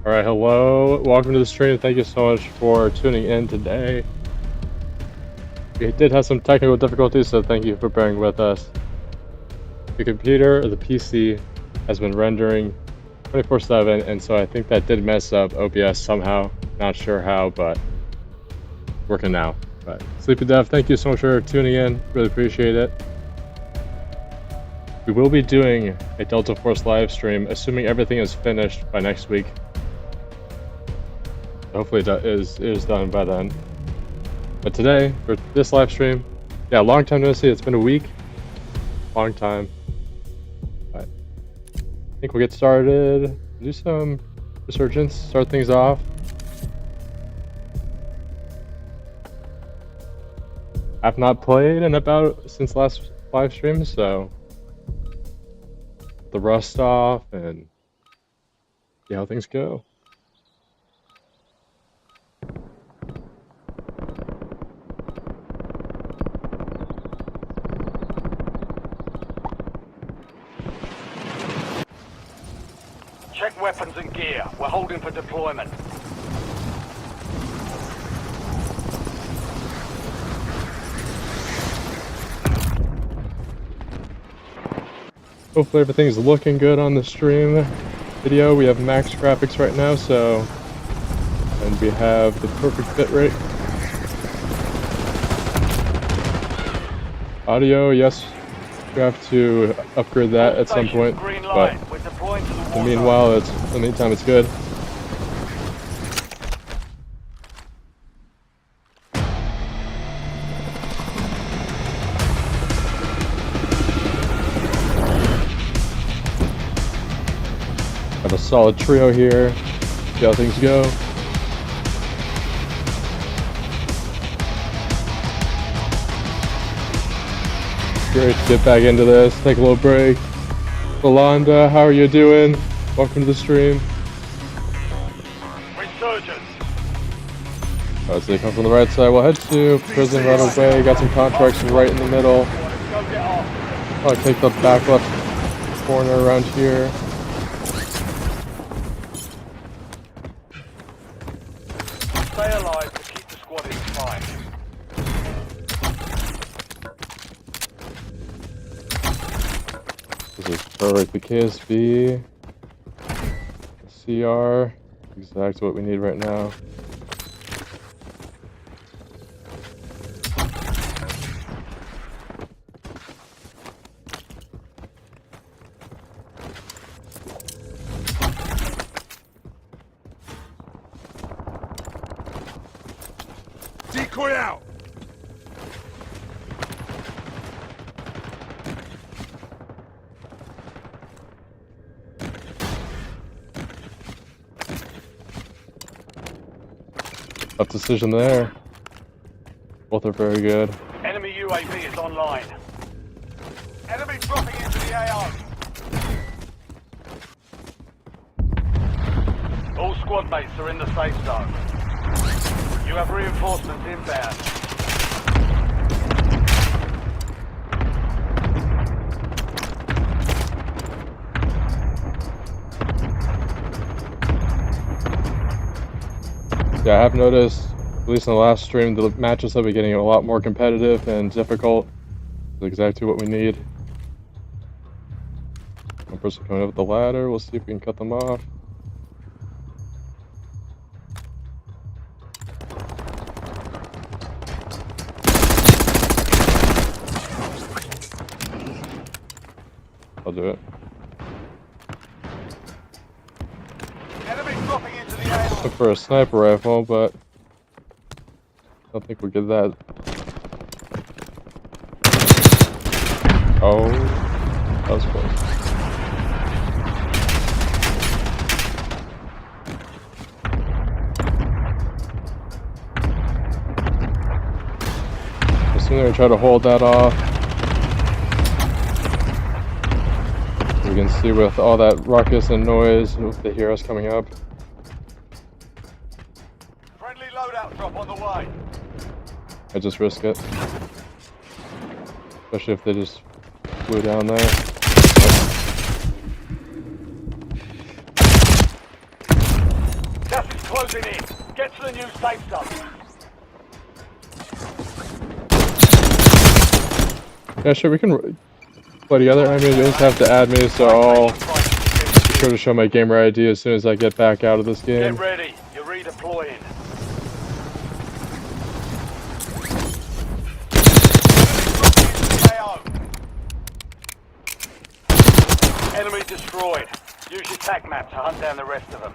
Alright, hello. Welcome to the stream. Thank you so much for tuning in today. We did have some technical difficulties, so thank you for bearing with us. The computer, or the PC, has been rendering 24/7, and so I think that did mess up OBS somehow. Not sure how, but working now. But Sleepy Dev, thank you so much for tuning in. Really appreciate it. We will be doing a Delta Force live stream, assuming everything is finished by next week. Hopefully it is done by then. But today, for this live stream, yeah, long time no see. It's been a week. Long time. But I think we'll get started. Do some resurgence, start things off. I've not played in about since last live stream, so the rust off and see how things go. Check weapons and gear. We're holding for deployment. Hopefully everything's looking good on the stream video. We have max graphics right now, and we have the perfect bitrate. Audio, yes, we have to upgrade that at some point, but in the meantime, it's good. Have a solid trio here. See how things go. Great to get back into this. Take a little break. Yolanda, how are you doing? Welcome to the stream. Resurgence. Alright, so they come from the right side. We'll head to prison right away. Got some contracts right in the middle. Probably take the back left corner around here. Stay alive to keep the squad in time. This is perfect. The KSB, the CR, exactly what we need right now. Decoy out! Tough decision there. Both are very good. Enemy UAV is online. Enemy dropping into the AO. All squad mates are in the safe zone. You have reinforcements inbound. Yeah, I have noticed, at least in the last stream, the matches have been getting a lot more competitive and difficult. That's exactly what we need. One person coming up the ladder. We'll see if we can cut them off. I'll do it. Enemy dropping into the AO. Look for a sniper rifle, but I don't think we'll get that. Oh, that was close. As soon as I try to hold that off, we can see with all that ruckus and noise, if they hear us coming up. Friendly loadout drop on the way. I just risk it. Especially if they just flew down there. closing in. Get to the new safe zone. Yeah, sure, we can play together. I mean, you just have to add me, so I'll be sure to show my gamer ID as soon as I get back out of this game. Get ready. You're redeploying. Enemy destroyed. Use your tac map to hunt down the rest of them.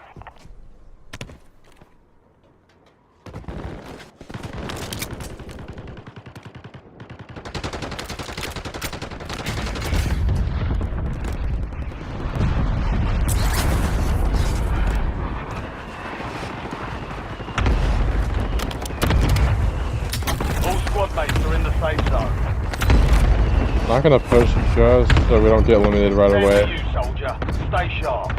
All squad mates are in the safe zone. I'm not gonna push just so we don't get eliminated right Stand away. to you, soldier. Stay sharp.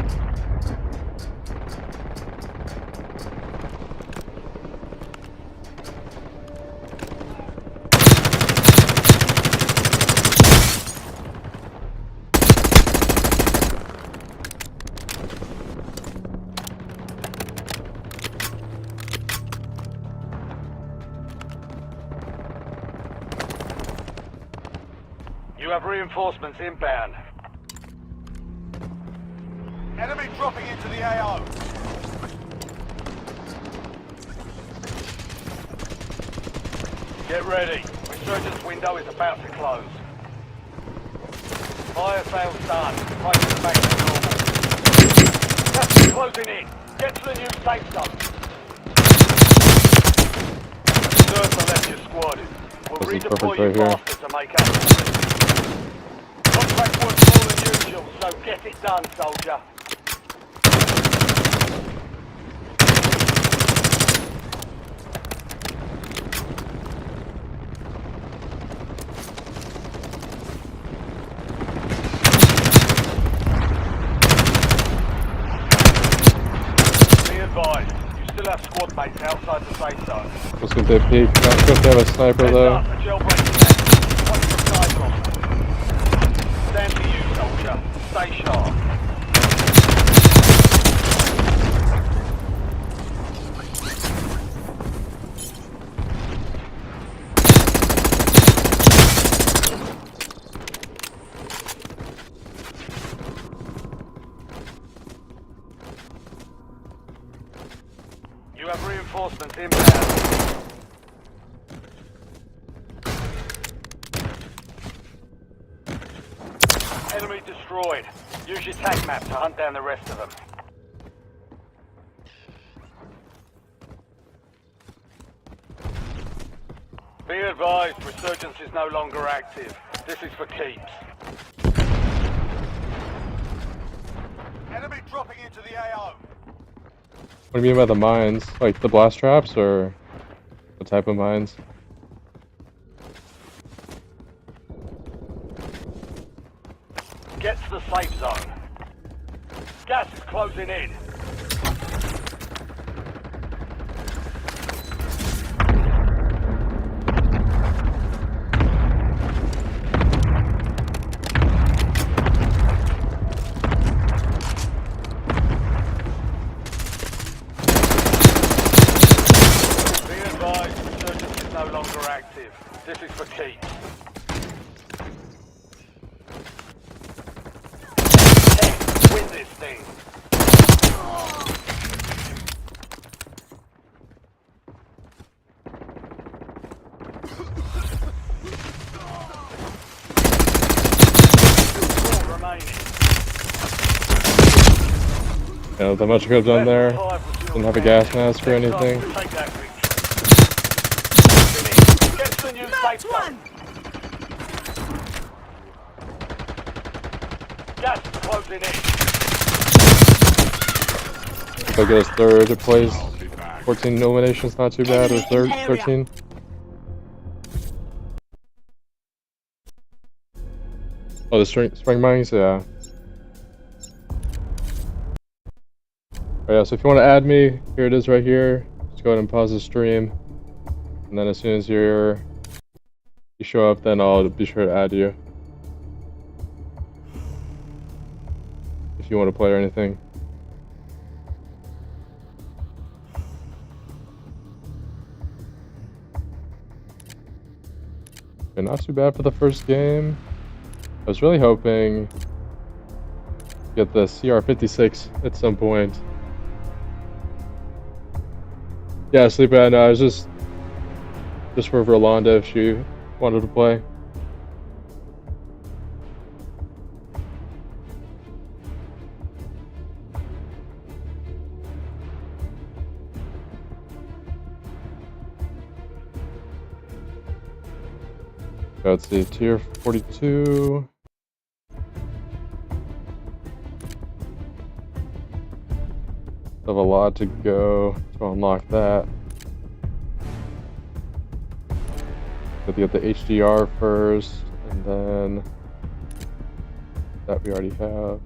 You have reinforcements inbound. Enemy dropping into the AO. Get ready. Resurgence window is about to close. Fire sales done. Fighting back to normal. Gas is closing in. Get to the new safe zone. Reserve the left your squad. We'll This is redeploy perfect you right here. faster to make up. Contract was more than usual, so get it done, soldier. Be advised, you still have squad mates outside the safe zone. Let's get that peek. Not sure if they have a sniper Heads though. up, a jailbreak is watch the side off. Stand to you, soldier. Stay sharp. You have reinforcements inbound. Enemy destroyed. Use your tac map to hunt down the rest of them. Be advised, resurgence is no longer active. This is for keeps. Enemy dropping into the AO. What do you mean by the mines? Like the blast traps, or what type of mines? Get to the safe zone. Gas is closing in. Be advised, resurgence is no longer active. This is for keeps. Win this thing. Four remaining. Yeah, not that much I could have done there. Didn't have a gas mask or anything. Take that victory. Get to the new safe zone. Gas is closing in. So I guess third place. 14 eliminations, not too bad. Or third, 13. Oh, the spring mines, yeah. Oh, yeah, so if you want to add me, here it is right here. Just go ahead and pause the stream. And then as soon as you show up, then I'll be sure to add you. If you want to play or anything. Okay, not too bad for the first game. I was really hoping to get the CR56 at some point. Yeah, Sleepy, no, I was just for Rolanda if she wanted to play. Let's see, tier 42. Have a lot to go to unlock that. But you get the HDR first, and then that we already have.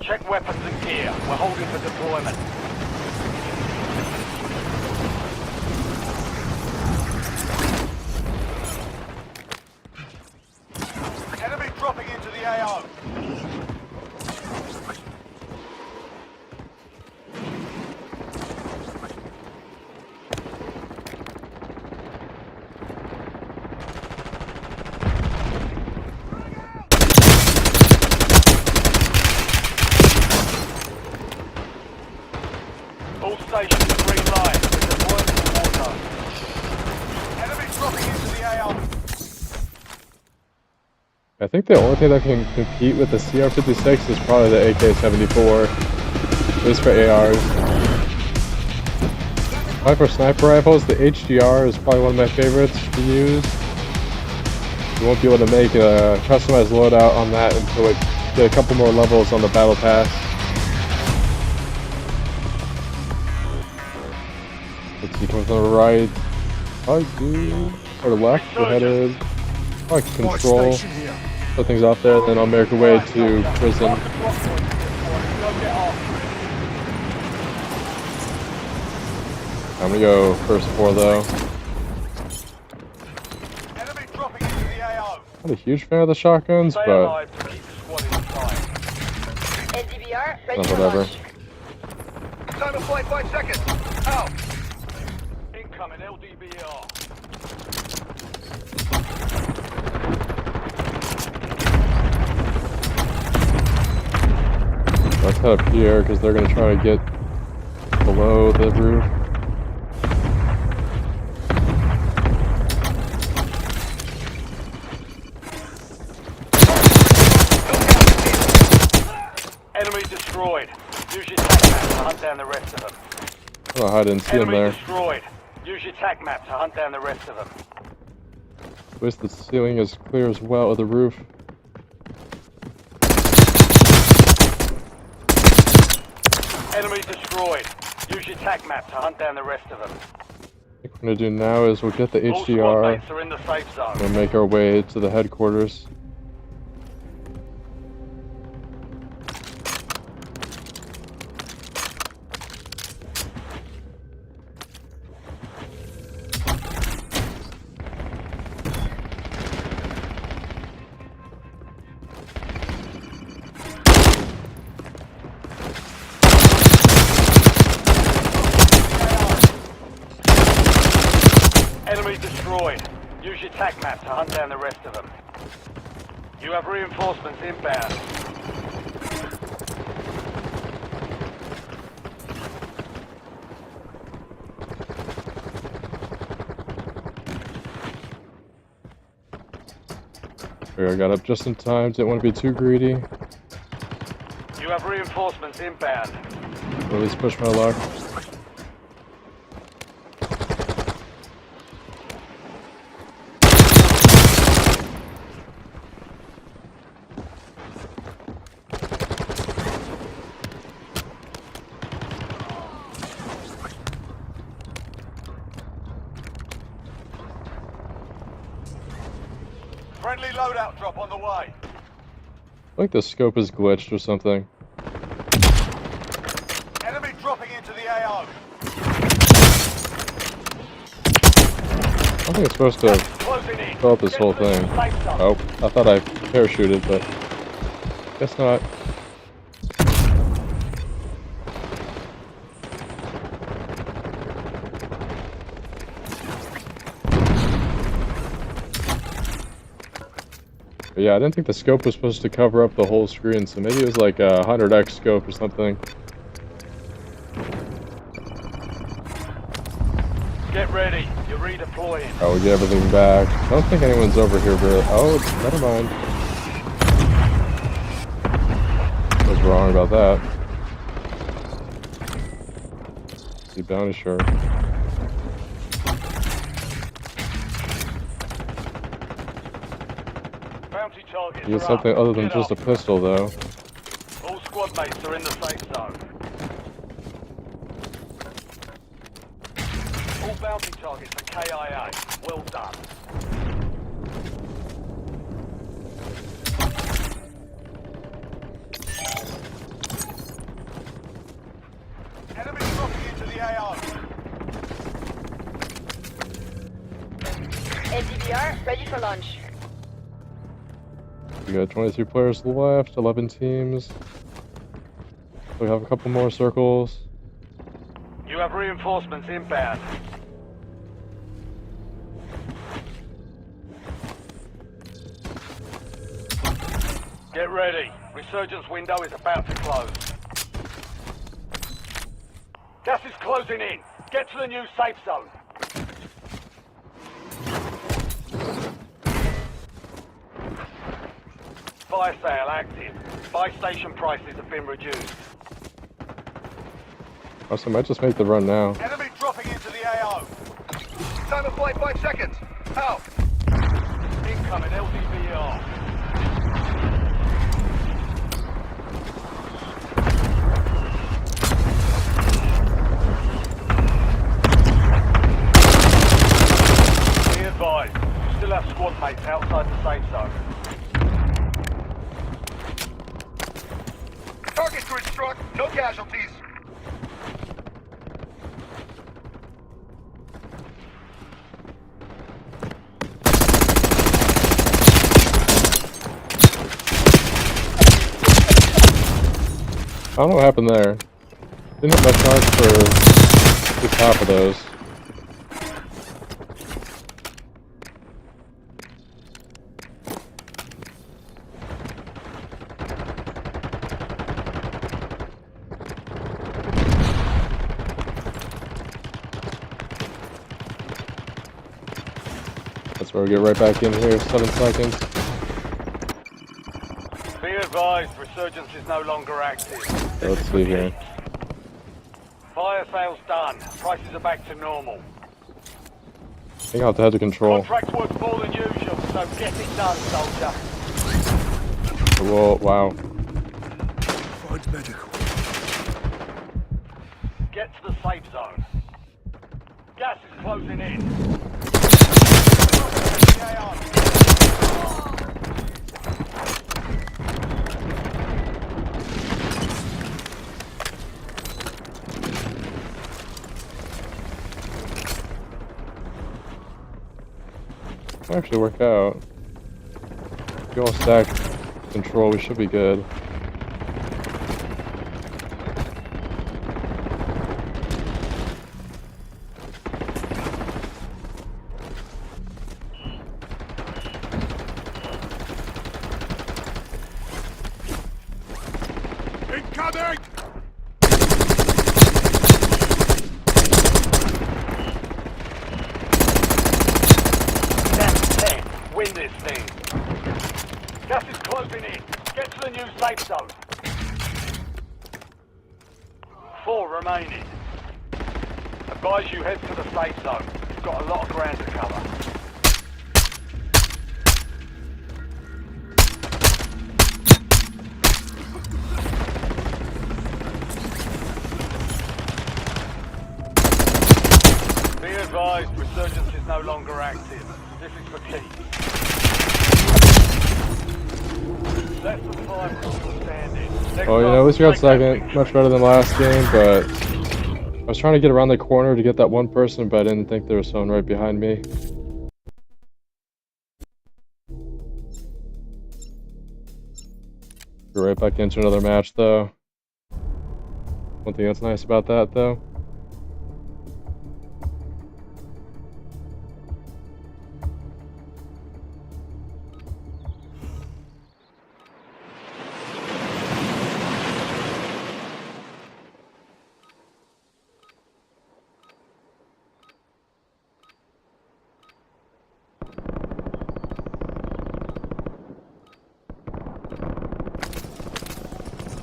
Check weapons and gear. We're holding for deployment. Enemy dropping into the AO. All stations green light. We're deploying to water. Enemy dropping into the AO. I think the only thing that can compete with the CR56 is probably the AK-74, at least for ARs. Probably for sniper rifles, the HDR is probably one of my favorites to use. You won't be able to make a customized loadout on that until we get a couple more levels on the battle pass. Let's see, comes on the right. Probably do, or left, we're headed. Probably control. Put things off there, then I'll make our way to prison. I'm gonna go first four though. Enemy dropping into the AO. Not a huge fan of the shotguns, Stay but alive to keep the squad inside. LDBR, ready for whatever. launch. Time to fly 5 seconds. Out. Incoming LDBR. Let's head up here because they're gonna try to get below the roof. Enemy destroyed. Use your tac map to hunt down the rest of them. I don't know how I didn't see them Enemy there. destroyed. Use your tac map to hunt down the rest of them. At least the ceiling is clear as well, or the roof. Enemy destroyed. Use your tac map to hunt down the rest of them. What we're gonna do now is we'll get the All squad HDR mates are in the safe zone. and make our way to the headquarters. Enemy destroyed. Use your tac map to hunt down the rest of them. You have reinforcements inbound. I got up just in time. Didn't want to be too greedy. You have reinforcements inbound. Or at least push my luck. Friendly loadout drop on the way. I think the scope is glitched or something. Enemy dropping into the AO. I think it's supposed to Closing in. fill up this whole thing. Oh, I thought I parachuted, but guess not. But yeah, I didn't think the scope was supposed to cover up the whole screen, so maybe it was like a 100x scope or something. Get ready. You're redeploying. Oh, we get everything back. I don't think anyone's over here, really. Oh, never mind. I was wrong about that. See, bounty shark. Bounty targets He has are something up. other than Get just a up. pistol, though. All squad mates are in the safe zone. All bounty targets are KIA. Well done. Enemy dropping into the AO. NDBR, ready for launch. We got 23 players left, 11 teams. We have a couple more circles. You have reinforcements inbound. Get ready. Resurgence window is about to close. Gas is closing in. Get to the new safe zone. Fire sale active. Buy station prices have been reduced. Also, I might just make the run now. Enemy dropping into the AO. Time of flight 5 seconds. Out. Incoming LDVR. Be advised, you still have squad mates outside the safe zone. Target grid struck. No casualties. I don't know what happened there. Didn't hit my charge for at least half of those. That's where we get right back in here, 7 seconds. Be advised, resurgence is no longer active. Let's see here. Fire sales done. Prices are back to normal. I think I'll have to head to control. Contract's worth more than usual, so get it done, soldier. Whoa, wow. Find medical. Get to the safe zone. Gas is closing in. Might actually work out. If you all stack control, we should be good. Incoming! 10. Win this thing. Gas is closing in. Get to the new safe zone. 4 remaining. Advise you head to the safe zone. You've got a lot of ground to cover. Be advised, resurgence is no longer active. This is for keeps. Less than 5 people standing. Next Oh, you know, at least we got second. Much better than last game, but I was trying to get around the corner to get that one person, but I didn't think there was someone right behind me. We're right back into another match, though. One thing that's nice about that, though.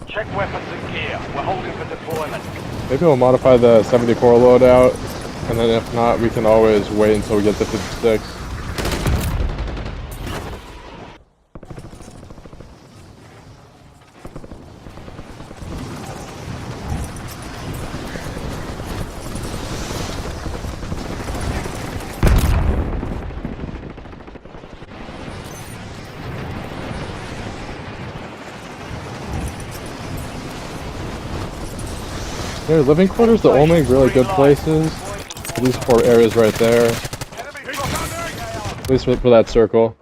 Check weapons and gear. We're holding for deployment. Maybe we'll modify the 70 core loadout, and then if not, we can always wait until we get the 56. Yeah, living quarters the only really good places. These 4 areas right there. At least for that circle.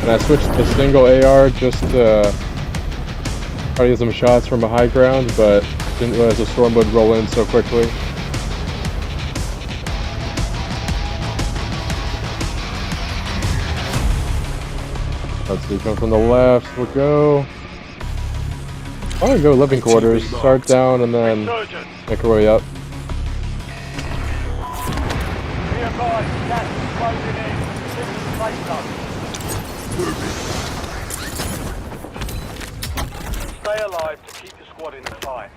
And I switched to single AR just to try to get some shots from a high ground, but didn't realize the storm would roll in so quickly. Let's see, come from the left, we'll go. I'm gonna go living quarters, start down and then make our way up. Be advised, gas is closing in. This is the safe zone. Stay alive to keep the squad in the fight.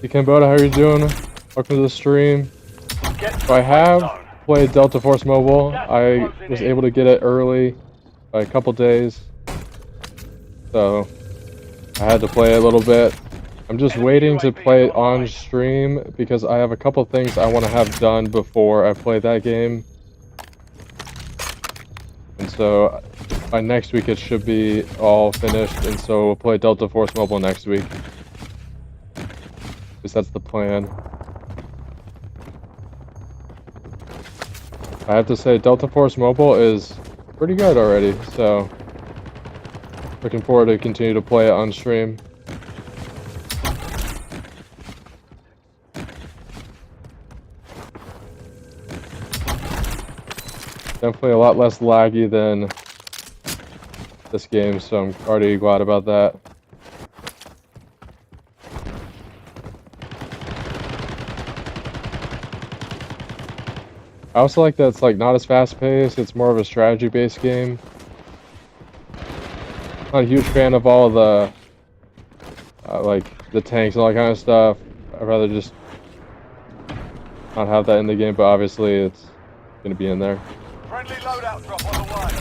Hey Cambodia, how you doing? Welcome to the stream. So I have played Delta Force Mobile. I was able to get it early by a couple days. So I had to play it a little bit. I'm just waiting to play it on stream because I have a couple things I want to have done before I play that game. And so by next week it should be all finished, and so we'll play Delta Force Mobile next week. Because that's the plan. I have to say, Delta Force Mobile is pretty good already, so looking forward to continue to play it on stream. Definitely a lot less laggy than this game, so I'm already glad about that. I also like that it's like not as fast paced, it's more of a strategy based game. Not a huge fan of all the like the tanks and all that kind of stuff. I'd rather just not have that in the game, but obviously it's gonna be in there. Friendly loadout drop on the way.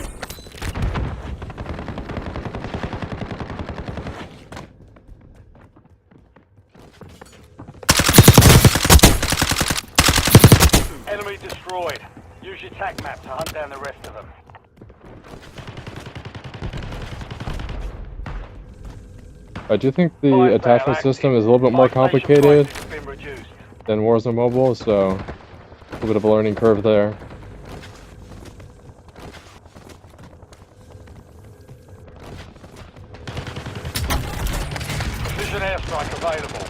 Enemy destroyed. Use your tac map to hunt down the rest of them. I do think the Fire attachment sale system active. is a little bit more Fire station complicated prices have been reduced. than Warzone Mobile, so a little bit of a learning curve there. Precision airstrike available.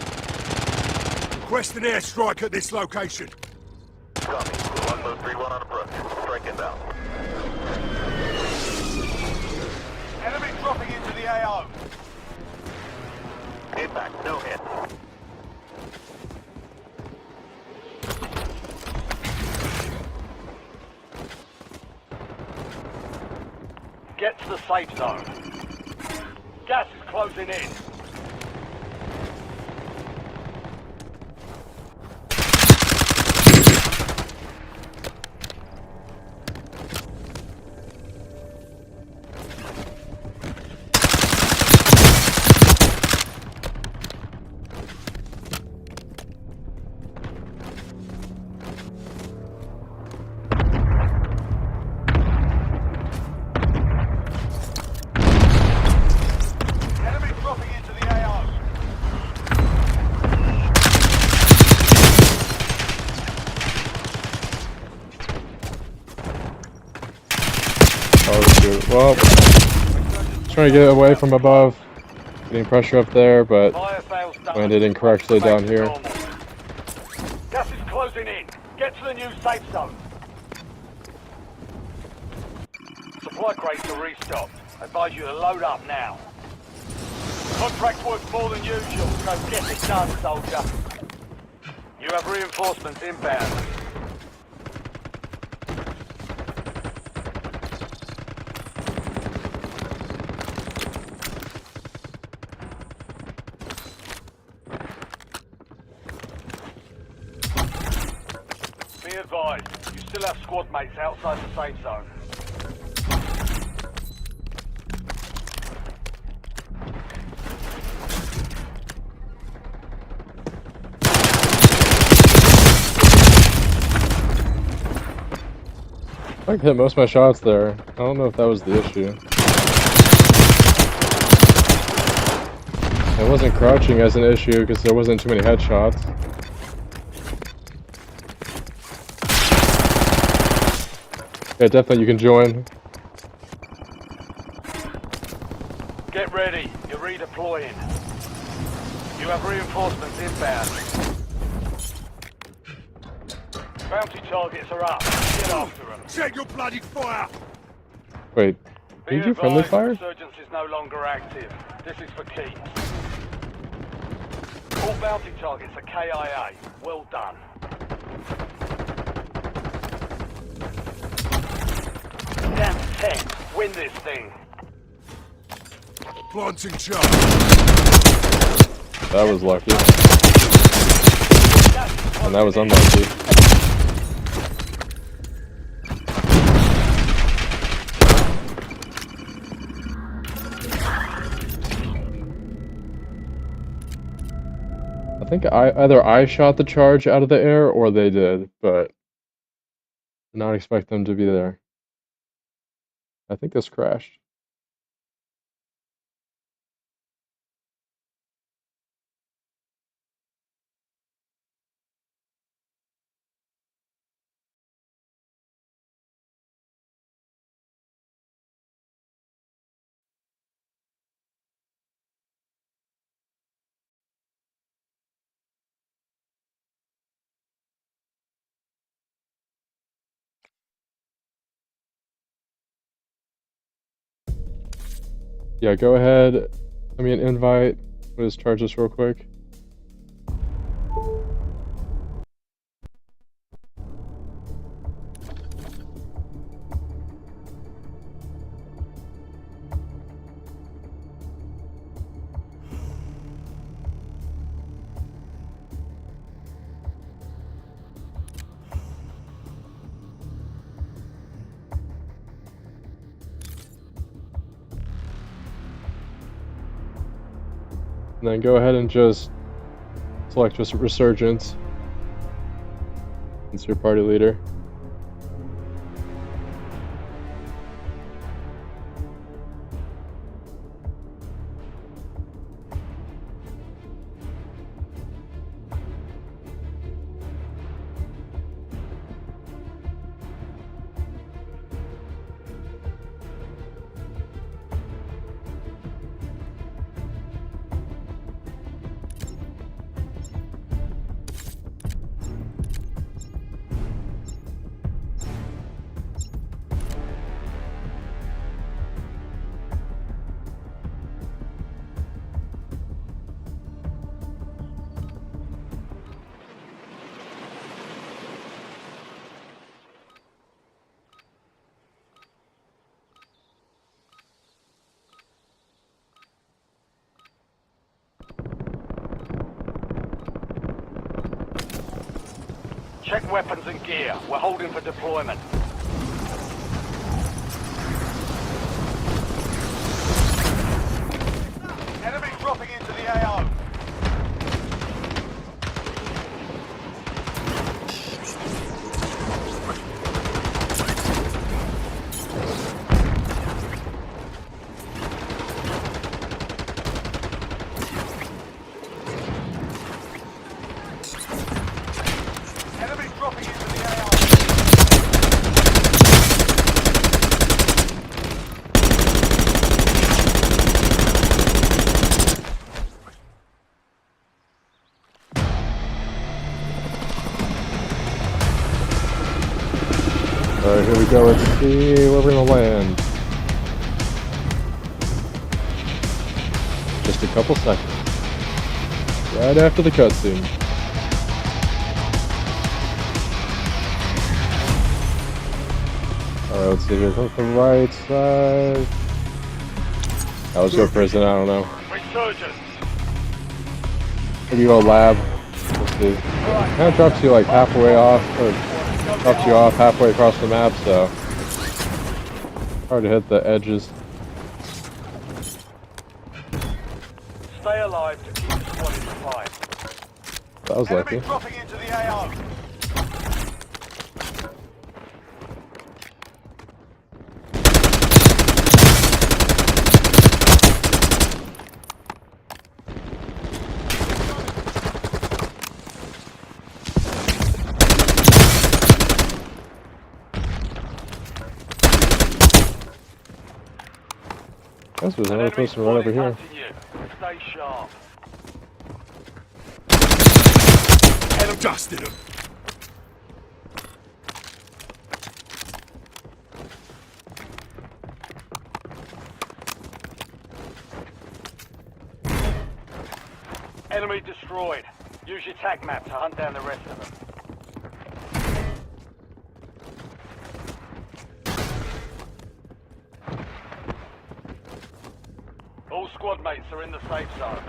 Request an airstrike at this location. Copy. 1031 on approach. Strike inbound. Enemy dropping into the AO. Impact. No hit. Get to the safe zone. Gas is closing in. Enemy dropping into the AO. Oh shoot. Well, trying to get away from above. Getting pressure up there, but Fire sales done. landed incorrectly down here. Gas is closing in. Get to the new safe zone. Supply crates are restocked. Advise you to load up now. Contract worth more than usual, so get it done, soldier. You have reinforcements inbound. Be advised, you still have squad mates outside the safe zone. I hit most of my shots there. I don't know if that was the issue. It wasn't crouching as an issue because there wasn't too many headshots. Yeah, definitely you can join. Get ready, you're redeploying. You have reinforcements inbound. Bounty targets are up. Get after them. Check your bloody fire! Wait, Be did you friendly advised, fire? Resurgence is no longer active. This is for keeps. All bounty targets are KIA. Well done. Down to 10. Win this thing. Planting charge. That was lucky. And that was unlucky. I think either I shot the charge out of the air or they did, but did not expect them to be there. I think this crashed. Yeah, go ahead. Send me an invite. We'll just charge this real quick. And then go ahead and just select just Resurgence. It's your party leader. Check weapons and gear. We're holding for deployment. Enemy dropping into the AO. Enemy dropping into the AO. Alright, here we go. Let's see where we're gonna land. Just a couple seconds. Right after the cutscene. Alright, let's see here. Come from the right side. Oh, let's go prison, I don't know. Resurgence. Maybe go lab. Let's see. Kind of drops you like halfway off, or drops you off halfway across the map, so hard to hit the edges. Stay alive to keep the squad in the fight. That was lucky. Enemy dropping into the AO. This was another person right over here. Stay sharp. Enemy dusted him. Enemy destroyed. Use your tac map to hunt down the rest of them. All squad mates are in the safe zone.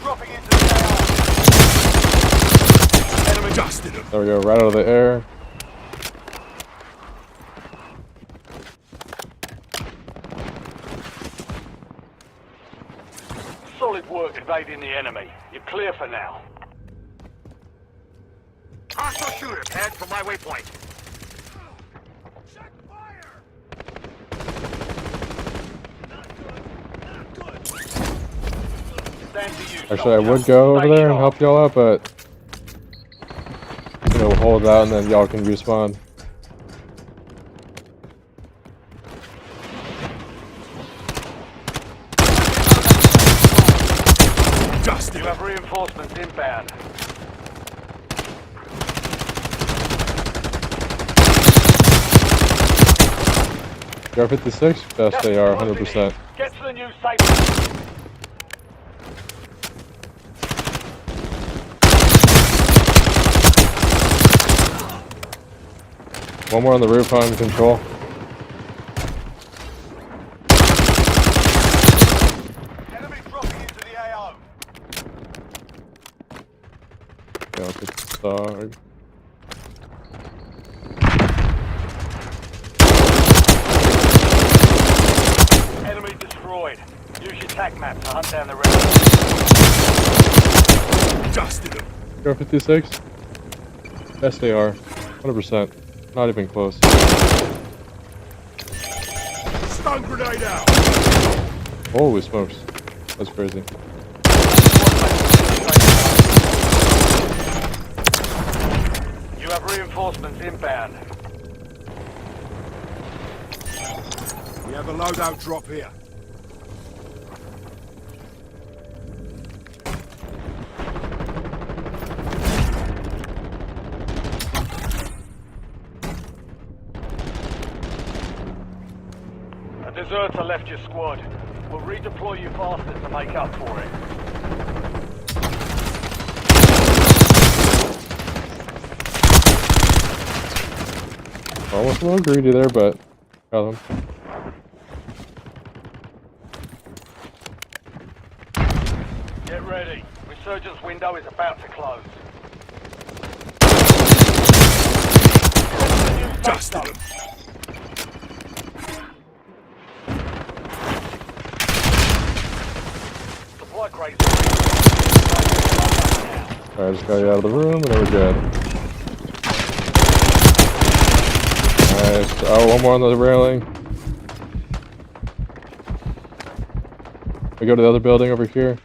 Dropping into the AO. Enemy Dusted him. There we go, right out of the air. Solid work evading the enemy. You're clear for now. Hostile shooters, head for my waypoint. Check fire. Stand to you, Actually, I soldier. would go over Stay there and sharp. help y'all out, but you know, hold out and then y'all can respawn. Dusted You him. have reinforcements inbound. You're 56? Yes, they are, 100%. Get to the new safe zone. One more on the roof on control. Enemy dropping into the AO. Yeah, I'll get the dog. Enemy destroyed. Use your tac map to hunt down the rest. Dusted them. You're 56? Yes, they are, 100%. Not even close. Stun grenade out. Holy smokes. That's crazy. You have reinforcements inbound. We have a loadout drop here. A deserter left your squad. We'll redeploy you faster to make up for it. Almost a little greedy there, but got him. Get ready. Resurgence window is about to close. Dusted them. Supply crates. Alright, just got you out of the room and then we're good. Nice. Oh, one more on the railing. We go to the other building over here.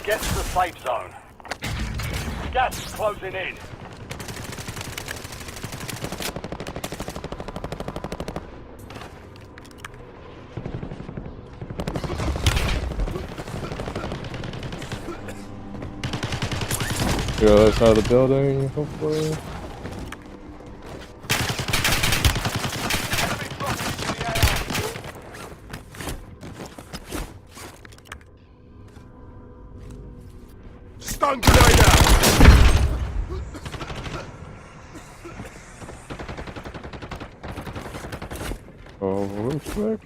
Get to the safe zone. Gas is closing in. Go to the other side of the building, hopefully. Stun grenade out. Oh, real quick.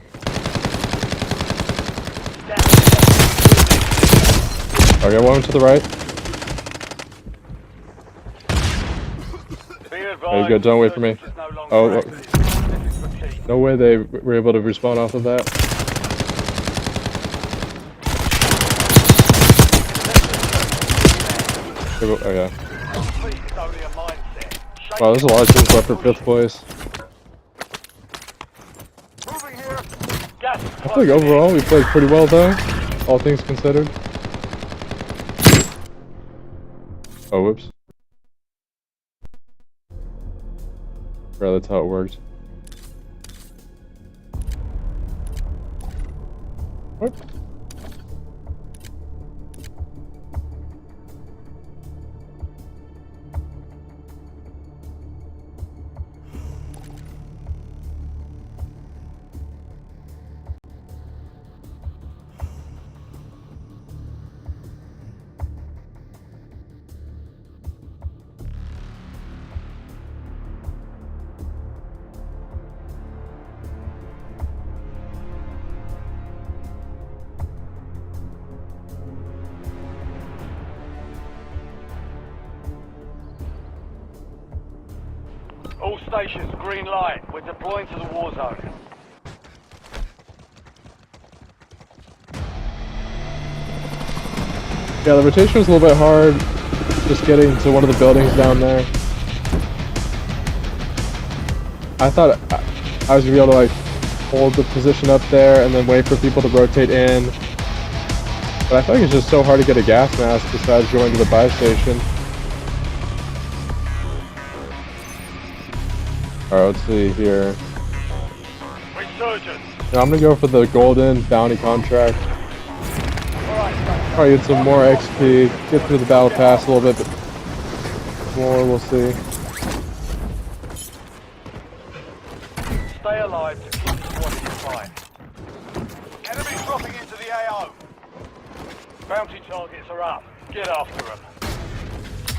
Okay, one to the right. There you go, don't wait for me. Oh, no way they were able to respawn off of that. Oh yeah. Wow, there's a lot of teams left for 5th place. I feel like overall we played pretty well though, all things considered. Oh, whoops. Right, that's how it worked. What? All stations, green light. We're deploying to the war zone. Yeah, the rotation was a little bit hard, just getting to one of the buildings down there. I thought I was gonna be able to like hold the position up there and then wait for people to rotate in. But I feel like it's just so hard to get a gas mask besides going to the buy station. Alright, let's see here. Resurgence. Now I'm gonna go for the golden bounty contract. Alright, Probably get some more XP, get through the battle pass a little bit, but more we'll see. Stay alive to keep the squad in the fight. Enemies dropping into the AO. Bounty targets are up. Get after them.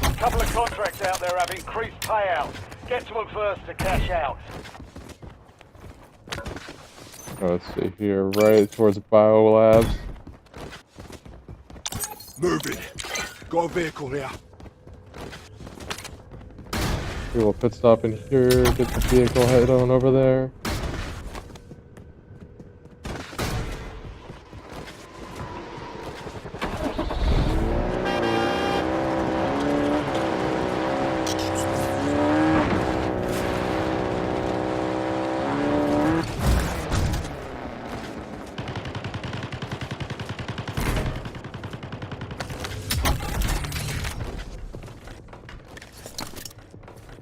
A couple of contracts out there have increased payouts. Get to them first to cash out. Oh, let's see here, right towards the biolabs. Moving. Got a vehicle here. We will pit stop in here, get the vehicle head on over there.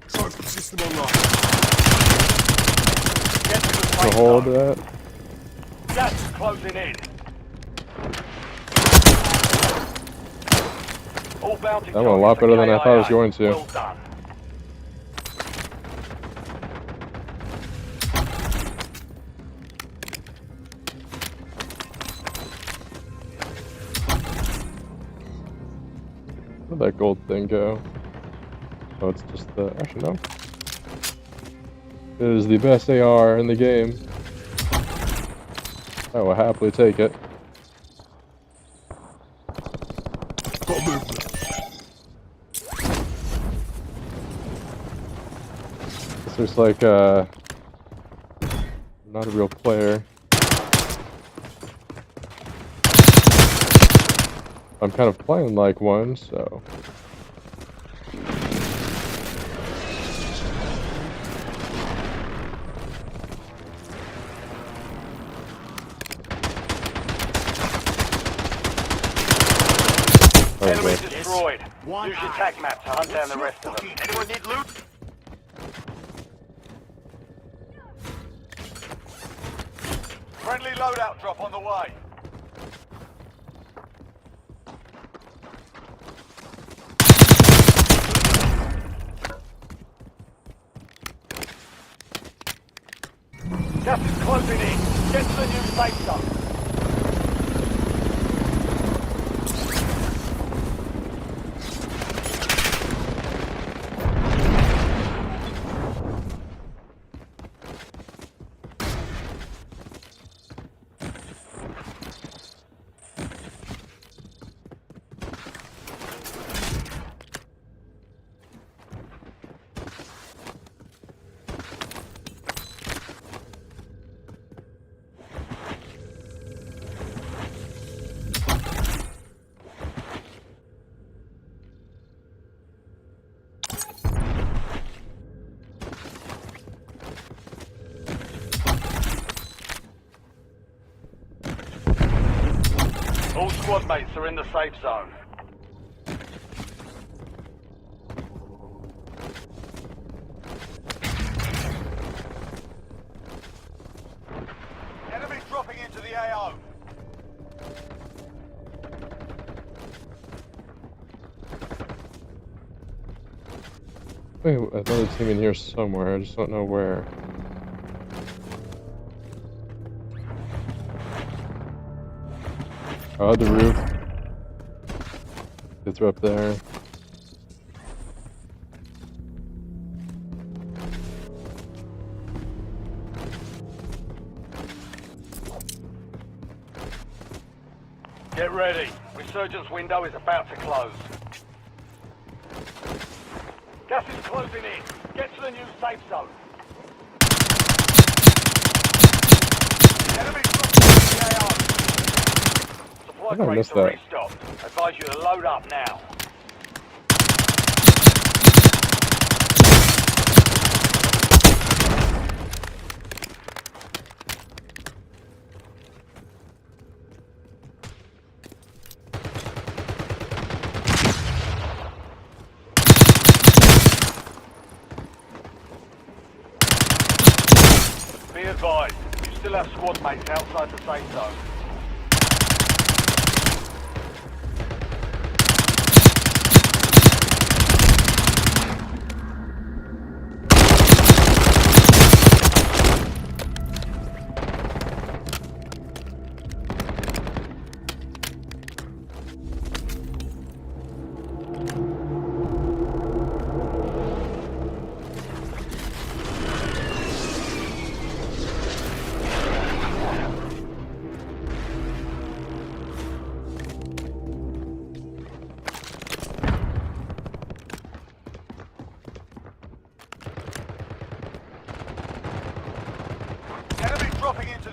Trophy system online. Get to the To safe hold zone. that. Gas is closing in. All bounty That went a lot targets better than I thought it was KIA. going to. Well done. Where'd that gold thing go? Oh, it's just the... Actually, no. It is the best AR in the game. I will happily take it. Got movement. This looks like, not a real player. I'm kind of playing like one, so... Enemy Okay. destroyed. Use your tac map to hunt down the rest of them. Anyone need loot? Friendly loadout drop on the way. Gas is closing in. Get to the new safe zone. All squad mates are in the safe zone. Enemies dropping into the AO. Wait, another team in here somewhere, I just don't know where. Oh, the roof. It's up there. Get ready. Resurgence window is about to close. Gas is closing in. Get to the new safe zone. Enemy dropping into the AO. Supply I think I crates missed are that. restocked. Advise you to load up now. Be advised, you still have squad mates outside the safe zone.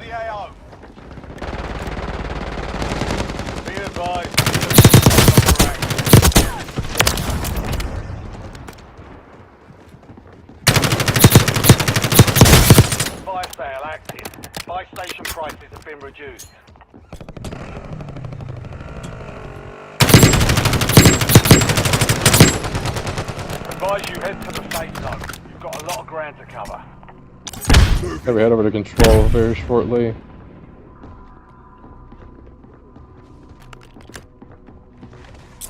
the AO. Be advised. Fire sale active. Buy station prices have been reduced. Advise you head to the safe zone. You've got a lot of ground to cover. Okay, we head over to control very shortly.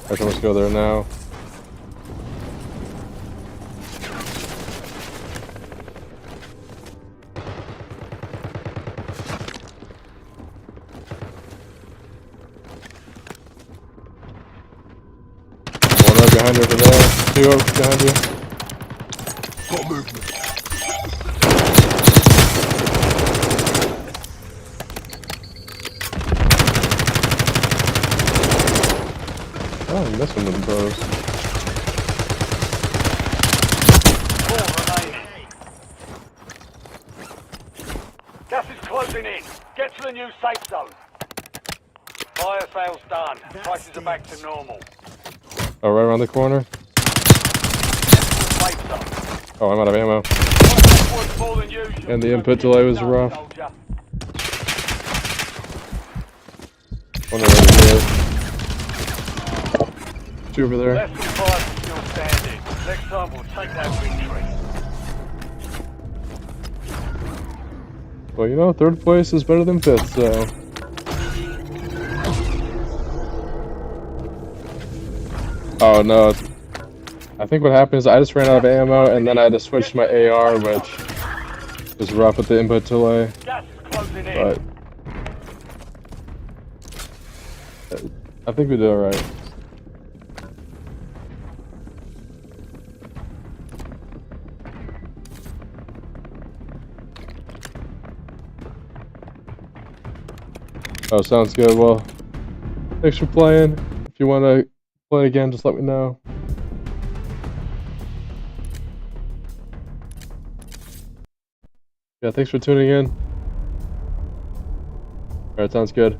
Alright, so let's go there now. One right behind you over there. Two over behind you. Got movement. Oh, I'm messing with them, bros. 4 remaining. Gas is closing in. Get to the new safe zone. Fire sale's done. Prices are back to normal. Oh, right around the corner. Safe zone. Oh, I'm out of ammo. Worth more than usual. And the input delay was Done, rough. soldier. One over here. Two over there. Less than 5 still standing. Next time we'll take that victory. Well, you know, third place is better than fifth, so. Oh no. I think what happened is I just ran out of ammo and then I had to switch to my AR, which was rough with the input delay. Gas is closing in. But I think we did alright. Oh, sounds good. Well, thanks for playing. If you want to play again, just let me know. Yeah, thanks for tuning in. Alright, sounds good.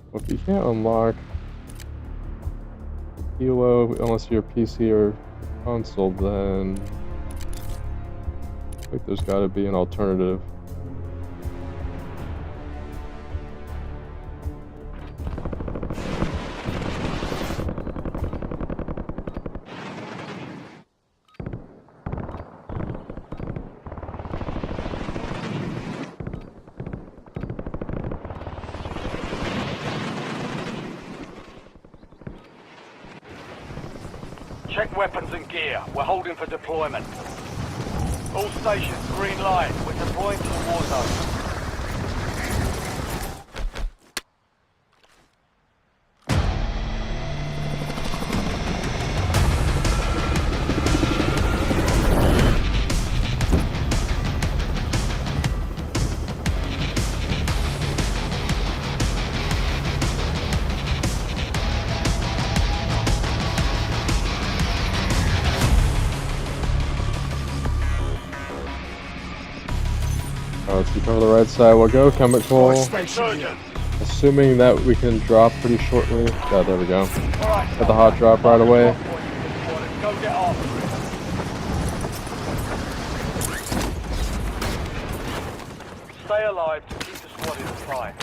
Well, if you can't unlock Kilo unless you're PC or console, then I think there's got to be an alternative. Check weapons and gear. We're holding for deployment. All stations, green light. We're deploying to the war zone. Let's keep over the right side. We'll go chemical. Insurgents. Assuming that we can drop pretty shortly. Yeah, there we go. All right. Got the hot drop right away. Go get off. Stay alive to keep the squad in the fight.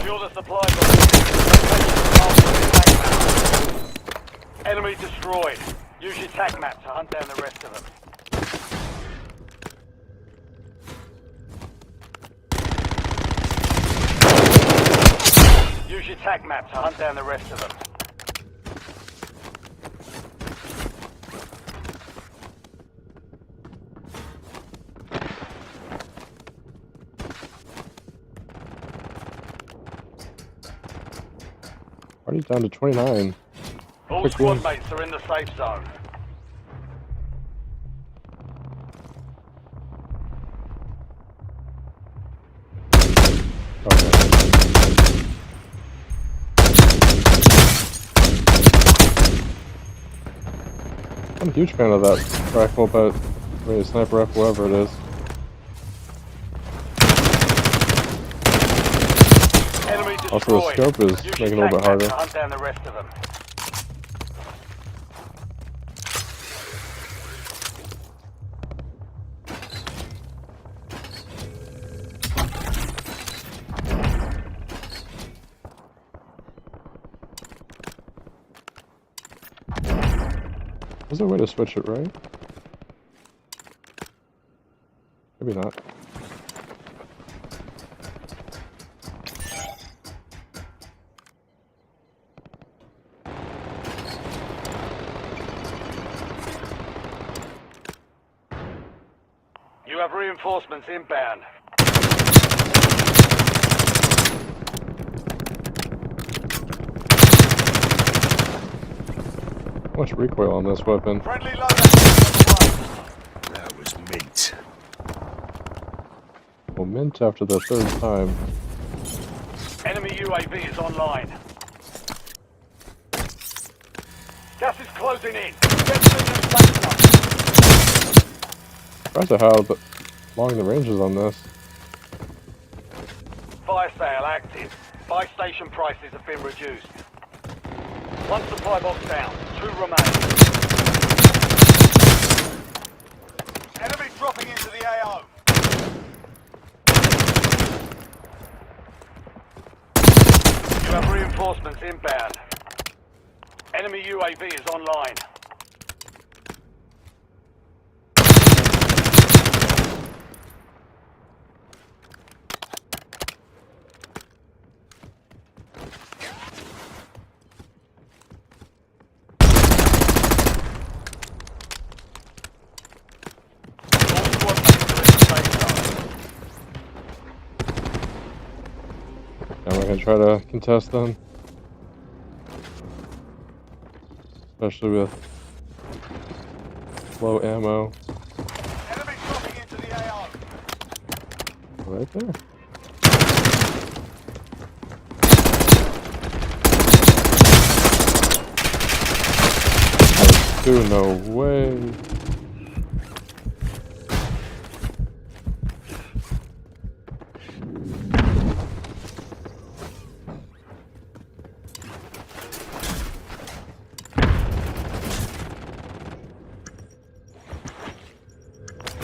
Fuel the supply box. Enemy destroyed. Use your tac map to hunt down the rest of them. Use your tac map to hunt down the rest of them. Already down to 29. All Quick squad win. mates are in the safe zone. Okay. I'm a huge fan of that rifle, but I mean, sniper rifle, whatever it is. Enemy Also, the destroyed. scope is Use making it your a little bit tac map harder. to hunt down the rest of them. There's a way to switch it, right? Maybe not. You have reinforcements inbound. How much recoil on this weapon? Friendly loadout. That was mint. Well, mint after the third time. Enemy UAV is online. Gas is closing in. Get to the new safe zone. Surprised at how long the range is on this. Fire sale active. Buy station prices have been reduced. One supply box down. 2 remain. Enemy dropping into the AO. You have reinforcements inbound. Enemy UAV is online. All squad mates are in the safe zone. And we're gonna try to contest them. Especially with low ammo. Enemy dropping into the AO. Right there. Dude, no way.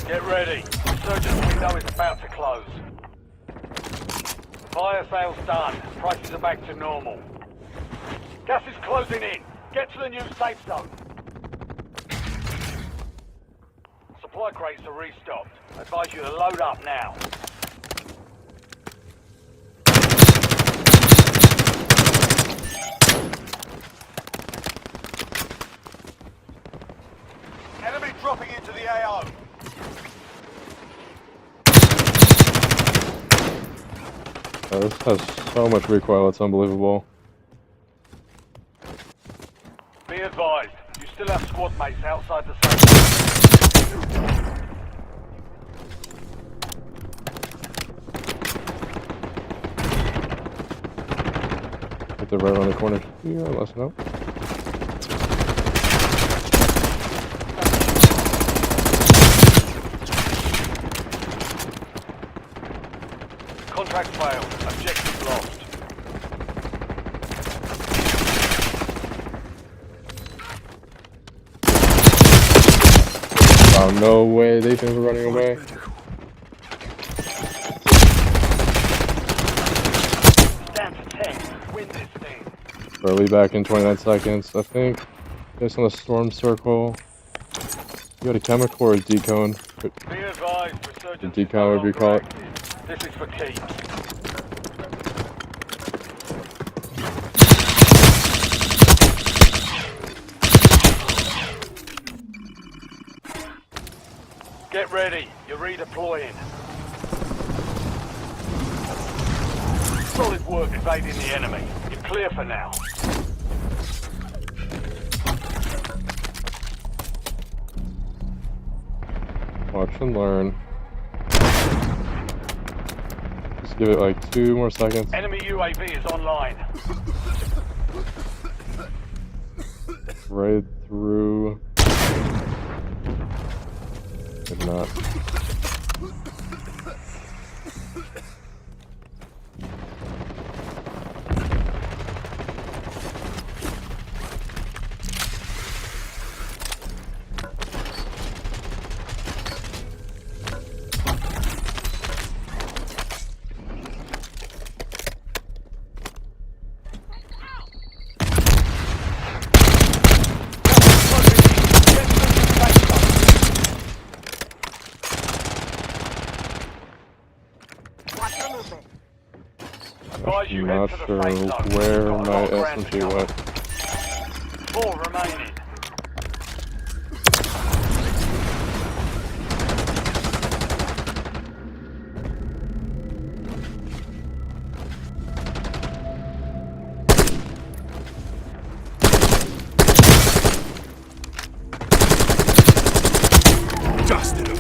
Get ready. Resurgence window is about to close. Fire sales done. Prices are back to normal. Gas is closing in. Get to the new safe zone. Supply crates are restocked. I advise you to load up now. Enemy dropping into the AO. This has so much recoil, it's unbelievable. Be advised, you still have squad mates outside the safe zone. Hit the right around the corner here, let's know. Contract failed. Objective lost. Oh, no way, they think we're running away. Stand to 10. Win this thing. Early back in 29 seconds, I think. Based on the storm circle. You got a chemical or a decone? Be advised, resurgence The decal, whatever you call it. active. This is for keeps. Get ready. You're redeploying. Solid work evading the enemy. You're clear for now. Watch and learn. Just give it like 2 more seconds. Enemy UAV is online. Right through. If not. Advise you I'm head not to the sure safe zone. where Got a my lot of ground to SMG cover. went. 4 remaining. Dusted them.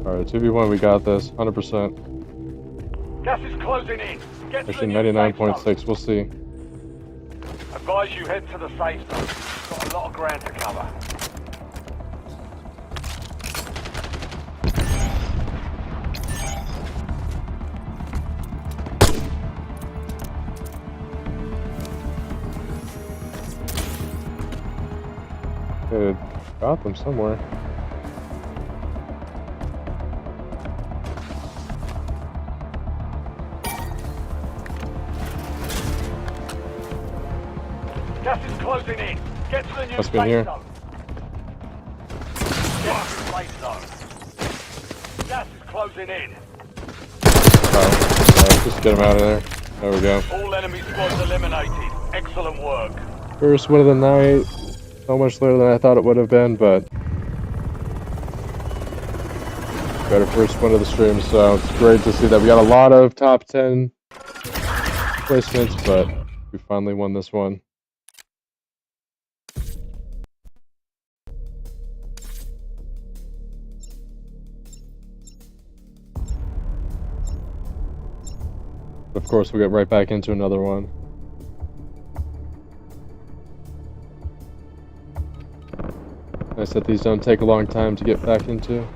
Alright, 2v1, we got this. 100%. Gas is closing in. Get to Actually, the new safe zone. 99.6. We'll see. Advise you head to the safe zone. Got a lot of ground to cover. Good. Got them somewhere. Gas is closing in. Get to the new Must be in safe here. zone. Get to the safe zone. Gas is closing in. Alright, just get them out of there. There we go. All enemy squads eliminated. Excellent work. First win of the night. So much later than I thought it would have been, but better first win of the stream, so it's great to see that we got a lot of top 10 placements, but we finally won this one. Of course, we'll get right back into another one. Nice that these don't take a long time to get back into.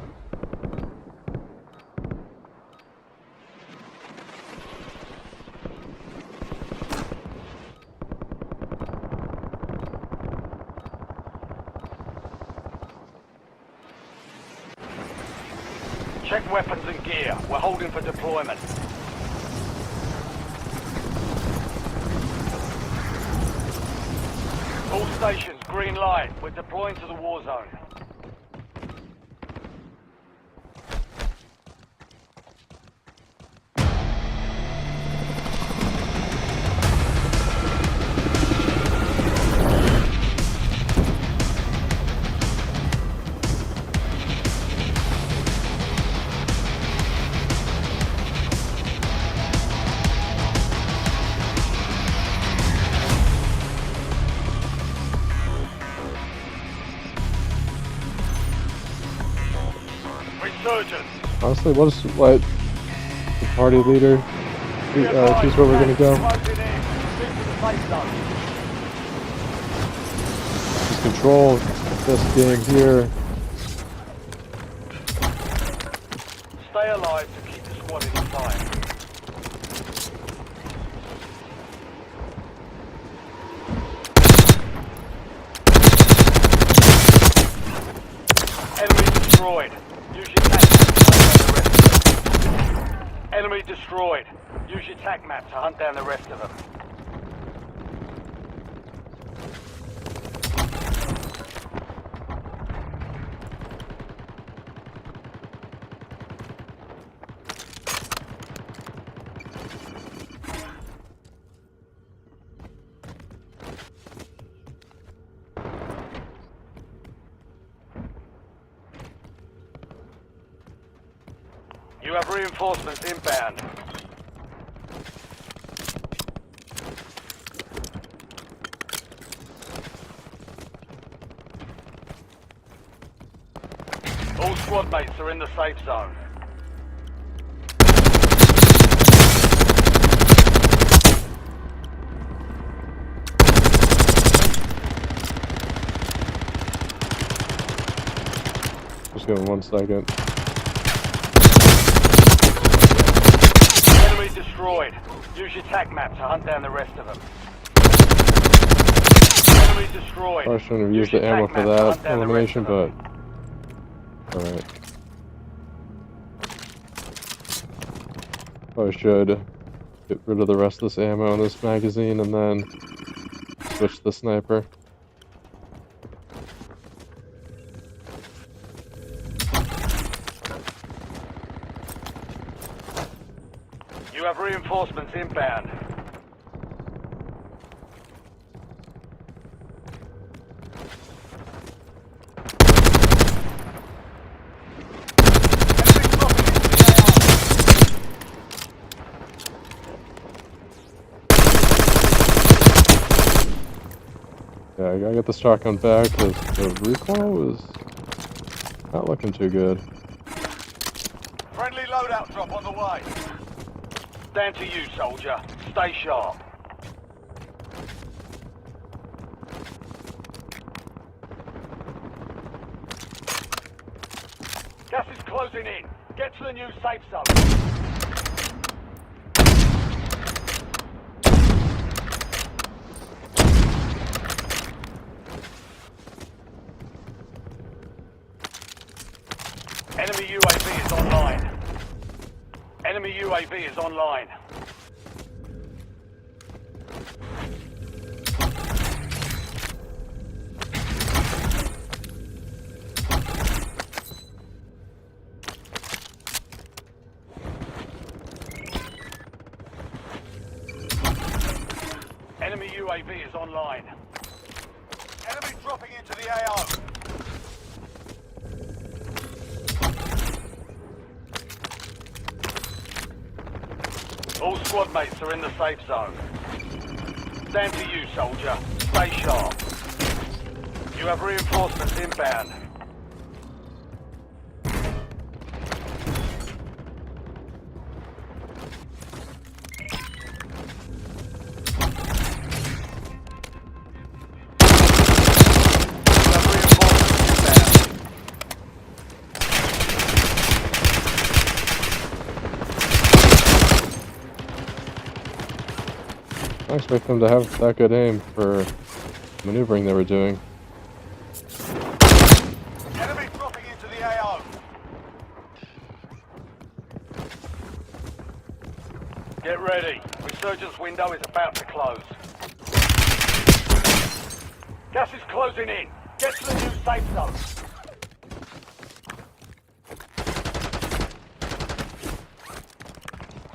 Check weapons and gear. We're holding for deployment. All stations, green light. We're deploying to the war zone. Resurgence. Honestly, we'll just let the party leader choose where we're gonna go. Closing in. Move to the safe zone. Just control this game here. Stay alive to keep the squad inside. Enemy destroyed. Use your tac map to hunt down the rest of them. Enemy destroyed. Use your tac map to hunt down the rest of them. have reinforcements inbound. All squad mates are in the safe zone. Just give him 1 second. Enemy destroyed. Use your tac map to hunt down the rest of them. Enemy destroyed. Probably shouldn't have Use used the your ammo tac for map to that hunt down the rest elimination, of but them. alright. Probably should get rid of the rest of this ammo in this magazine and then switch to the sniper. You have reinforcements inbound. Yeah, I gotta get the shotgun back because the recoil is not looking too good. Friendly loadout drop on the way. Down to you, soldier. Stay sharp. Gas is closing in. Get to the new safe zone. Enemy UAV is online. Enemy UAV is online. Enemy UAV is online. Enemy dropping into the AO. All squad mates are in the safe zone. Stand to you, soldier. Stay sharp. You have reinforcements inbound. You have reinforcements inbound. I expect them to have that good aim for maneuvering they were doing. Enemy dropping into the AO. Get ready. Resurgence window is about to close. Gas is closing in. Get to the new safe zone.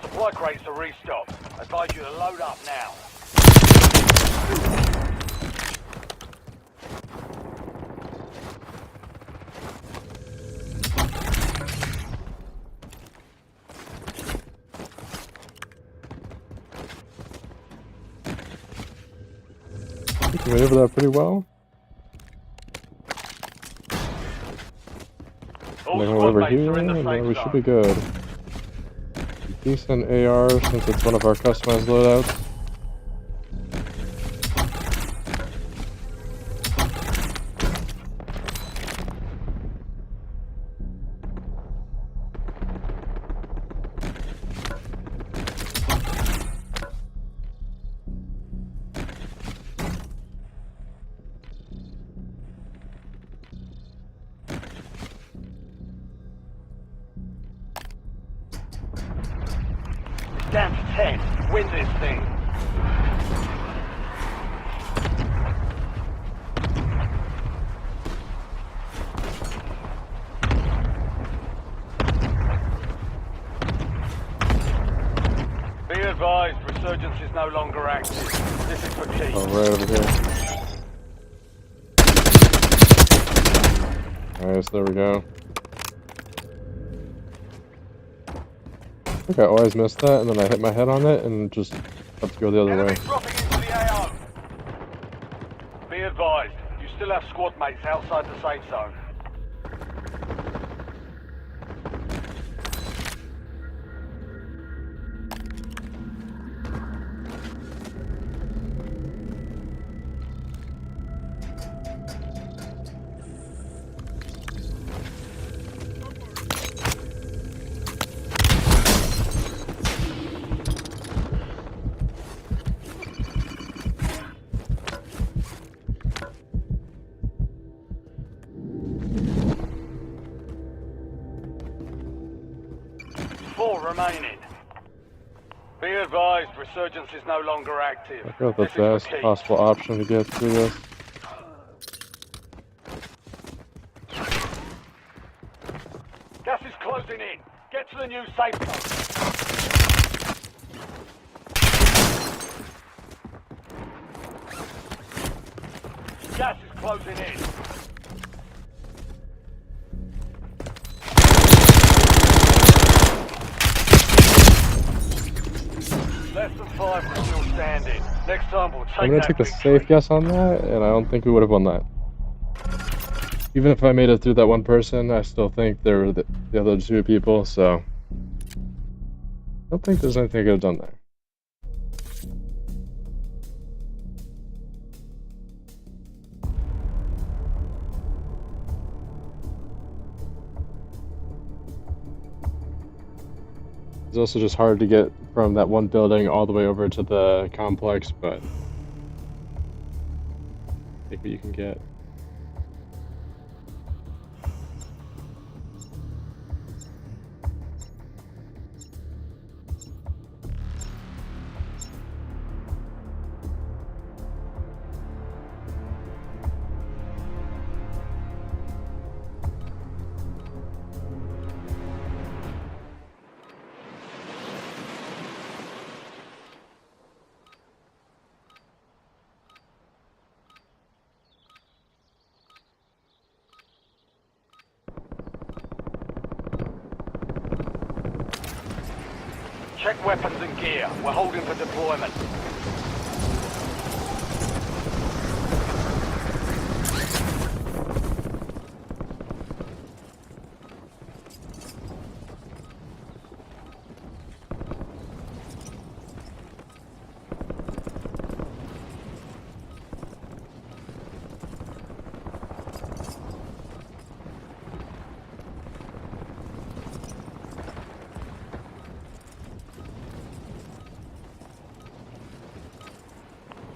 Supply crates are restocked. Advise you to load up now. We can maneuver that pretty well. All Then squad over mates here, are in the and then safe we zone. should be good. Decent AR since it's one of our customized loadouts. Down to 10. Win this thing. Be advised, resurgence is no longer active. This is for keep. Oh, right over here. Alright, so there we go. think I always miss that, and then I hit my head on it and just have to go the other way. Enemy dropping into the AO. Be advised, you still have squad mates outside the safe zone. Four remaining. Be advised, resurgence is no longer active. I got the This is for best keeps. possible option to get through this. Gas is closing in. Get to the new safe zone. Gas is closing in. Less than 5 are still standing. Next time we'll take I'm gonna that take a victory. safe guess on that, and I don't think we would have won that. Even if I made it through that one person, I still think there were the other two people, so I don't think there's anything I could have done there. It's also just hard to get from that one building all the way over to the complex, but take what you can get. Check weapons and gear. We're holding for deployment.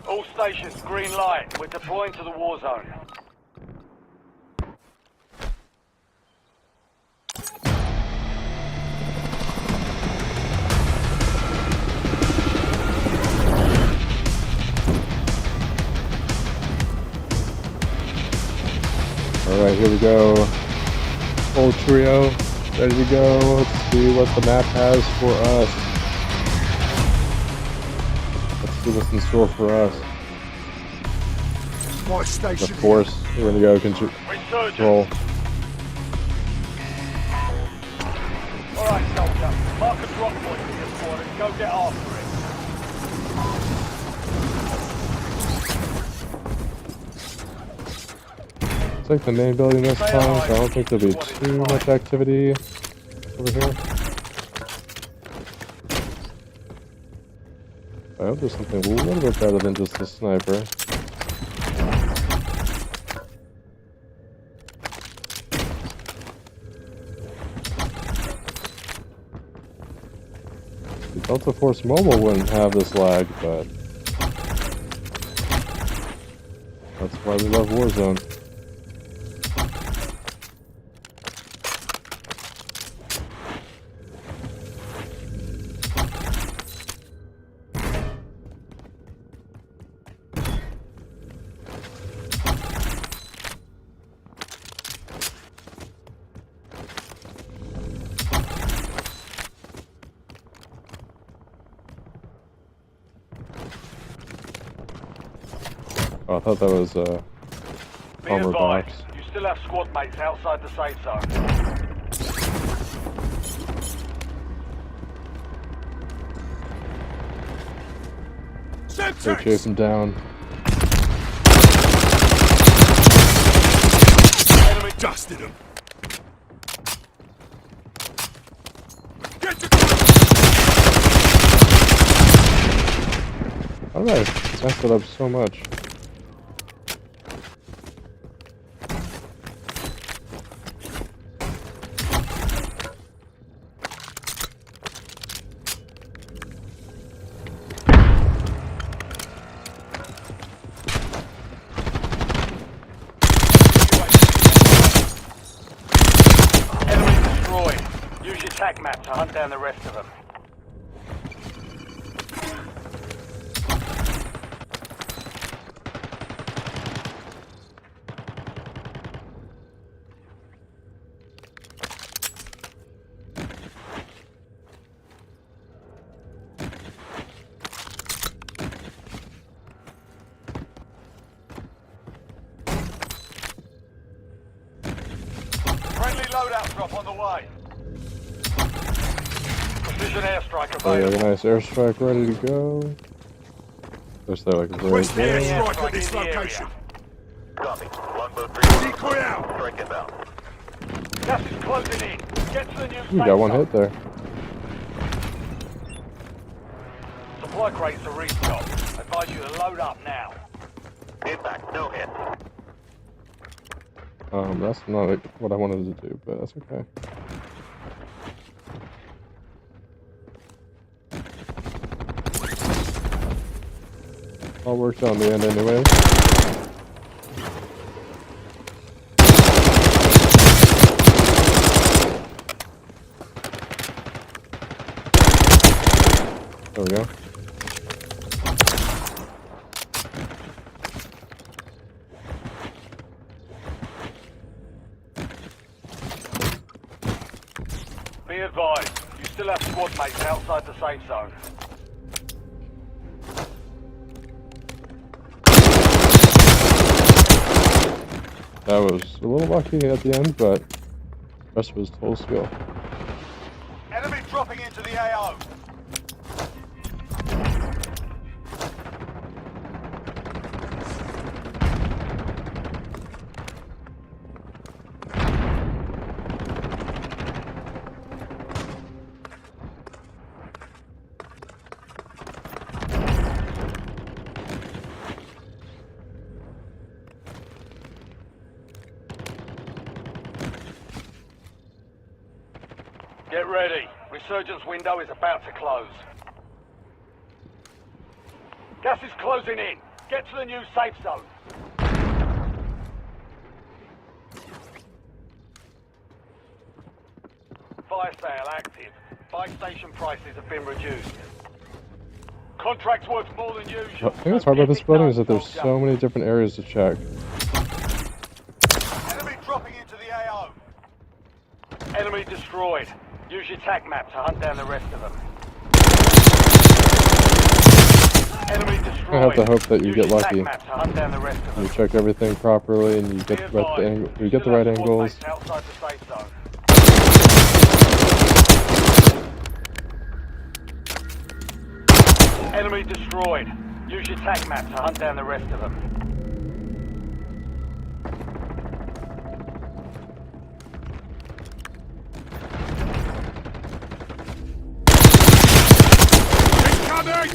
All stations, green light. We're deploying to the war zone. Alright, here we go. Whole trio, ready to go. Let's see what the map has for us. Let's see what's in store for us. My The station. force, we're gonna go control. Resurgence. Alright, soldier. Mark a drop point for your squad and go get after it. It's like the main building this time, so I don't think there'll be too much activity over here. I hope there's something a little bit better than just the sniper. The Delta Force Mobile wouldn't have this lag, but that's why we love Warzone. Oh, I thought that was Be armor box. advised, you still have squad mates outside the safe zone. Go chase him down. Enemy dusted him. Get to How did I mess it up so much? Enemy destroyed. Use your tac map to hunt down the rest of them. Friendly loadout drop on the way. Precision airstrike Oh yeah, available. a nice airstrike ready to go. Just there like a request an very airstrike at this in the area. location. Copy. Longbow 3-1. Decoy out. Strike inbound. Gas is closing in. Get to the new You got one hit there. Supply crates are restocked. Advise you to load up now. Impact. No hit. That's not like what I wanted to do, but that's okay. All worked out in the end anyway. There we go. Be advised, you still have squad mates outside the safe zone. That was a little lucky at the end, but the rest was total skill. Enemy dropping into the AO. Get ready. Resurgence window is about to close. Gas is closing in. Get to the new safe zone. Fire sale active. Buy station prices have been reduced. Contracts worth more than usual. The thing that's hard about this building is that there's so many different areas to check. Enemy dropping into the AO. Enemy destroyed. Use your tac map to hunt down the rest of them. Enemy destroyed. I have to hope that you Use get your tac lucky. map to hunt down the rest of them. You check everything properly and you get the right angle. You get the right angles. Outside the safe zone. Enemy destroyed. Use your tac map to hunt down the rest of them. Incoming!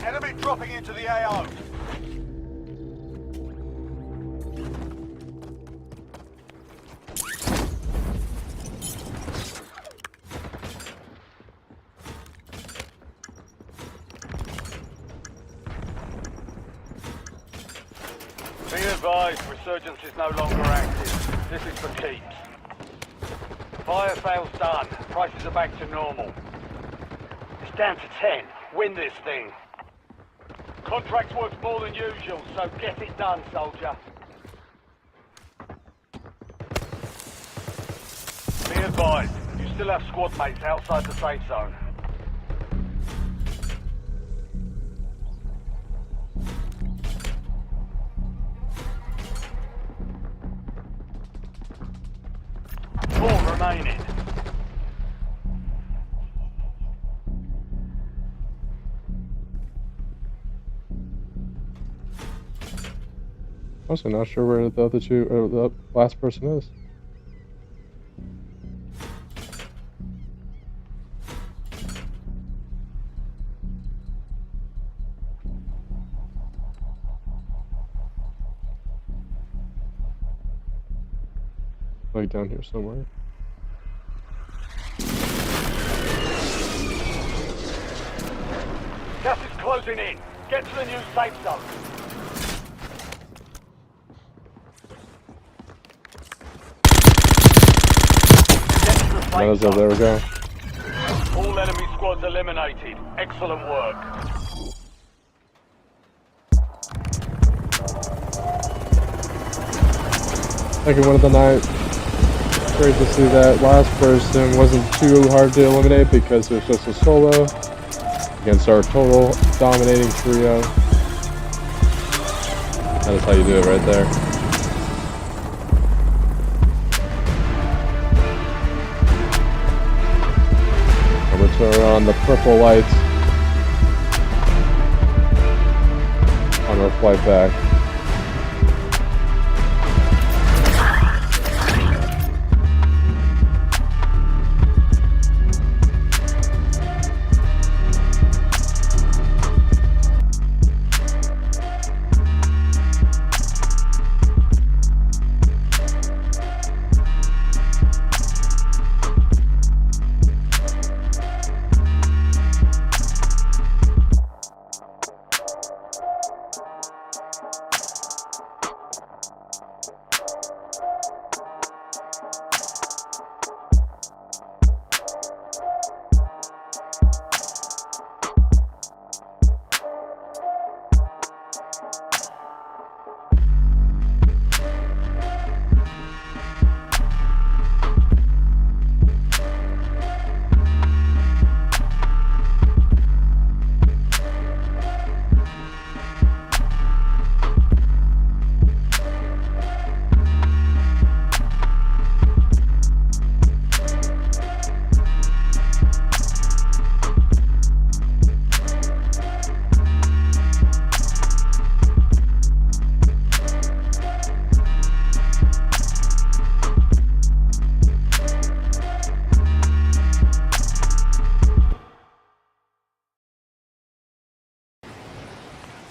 Enemy dropping into the AO. Be advised, resurgence is no longer active. This is for keeps. Fire sale's done. Prices are back to normal. It's down to 10. Win this thing. Contract's worth more than usual, so get it done, soldier. Be advised, you still have squad mates outside the safe zone. Four remaining. Also, not sure where the other two, or the last person is. Like down here somewhere. Gas is closing in. Get to the new safe zone. Get to the safe There zone. we go. All enemy squads eliminated. Excellent work. Second one of the night. Great to see that last person wasn't too hard to eliminate because it was just a solo against our total dominating trio. That is how you do it right there. And we'll turn on the purple lights on our flight back.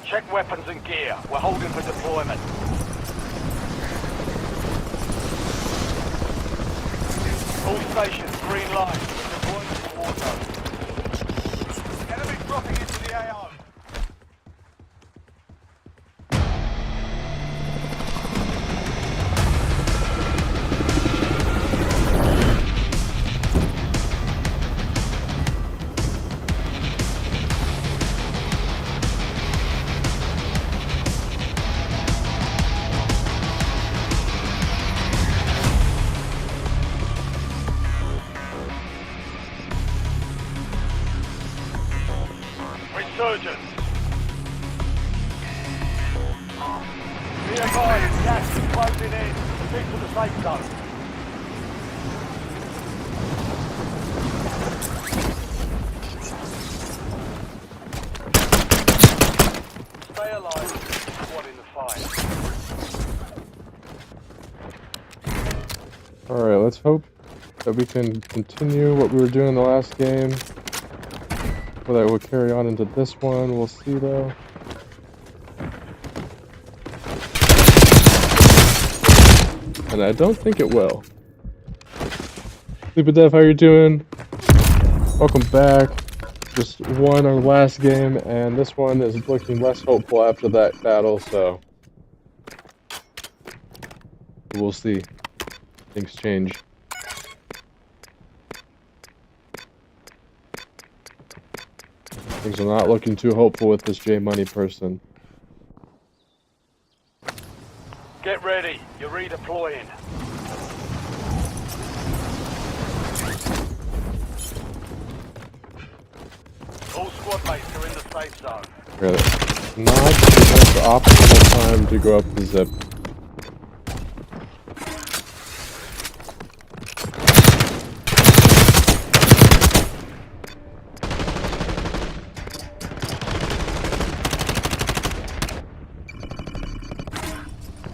Check weapons and gear. We're holding for deployment. All stations, green light. Deployment to Warzone. Enemy dropping into the AO. Resurgence. Be advised, gas is closing in. Keep to the safe zone. Stay alive. Squad in the fight. Alright, let's hope that we can continue what we were doing in the last game. Whether it will carry on into this one, we'll see though. And I don't think it will. Sleepy Dev, how you doing? Welcome back. Just won our last game, and this one is looking less hopeful after that battle, so we'll see. Things change. Things are not looking too hopeful with this J Money person. Get ready. You're redeploying. All squad mates are in the safe zone. Really, not the most optimal time to go up the zip.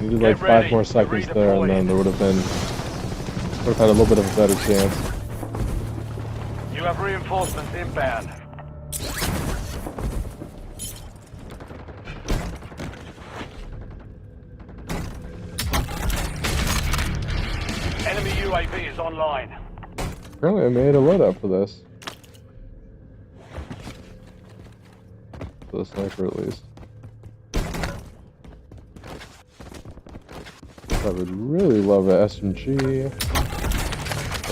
Needed like 5 more seconds there, and then there would have had a little bit of a better chance. You have reinforcements inbound. Enemy UAV is online. Apparently I made a loadout for this. For the sniper at least. I would really love a SMG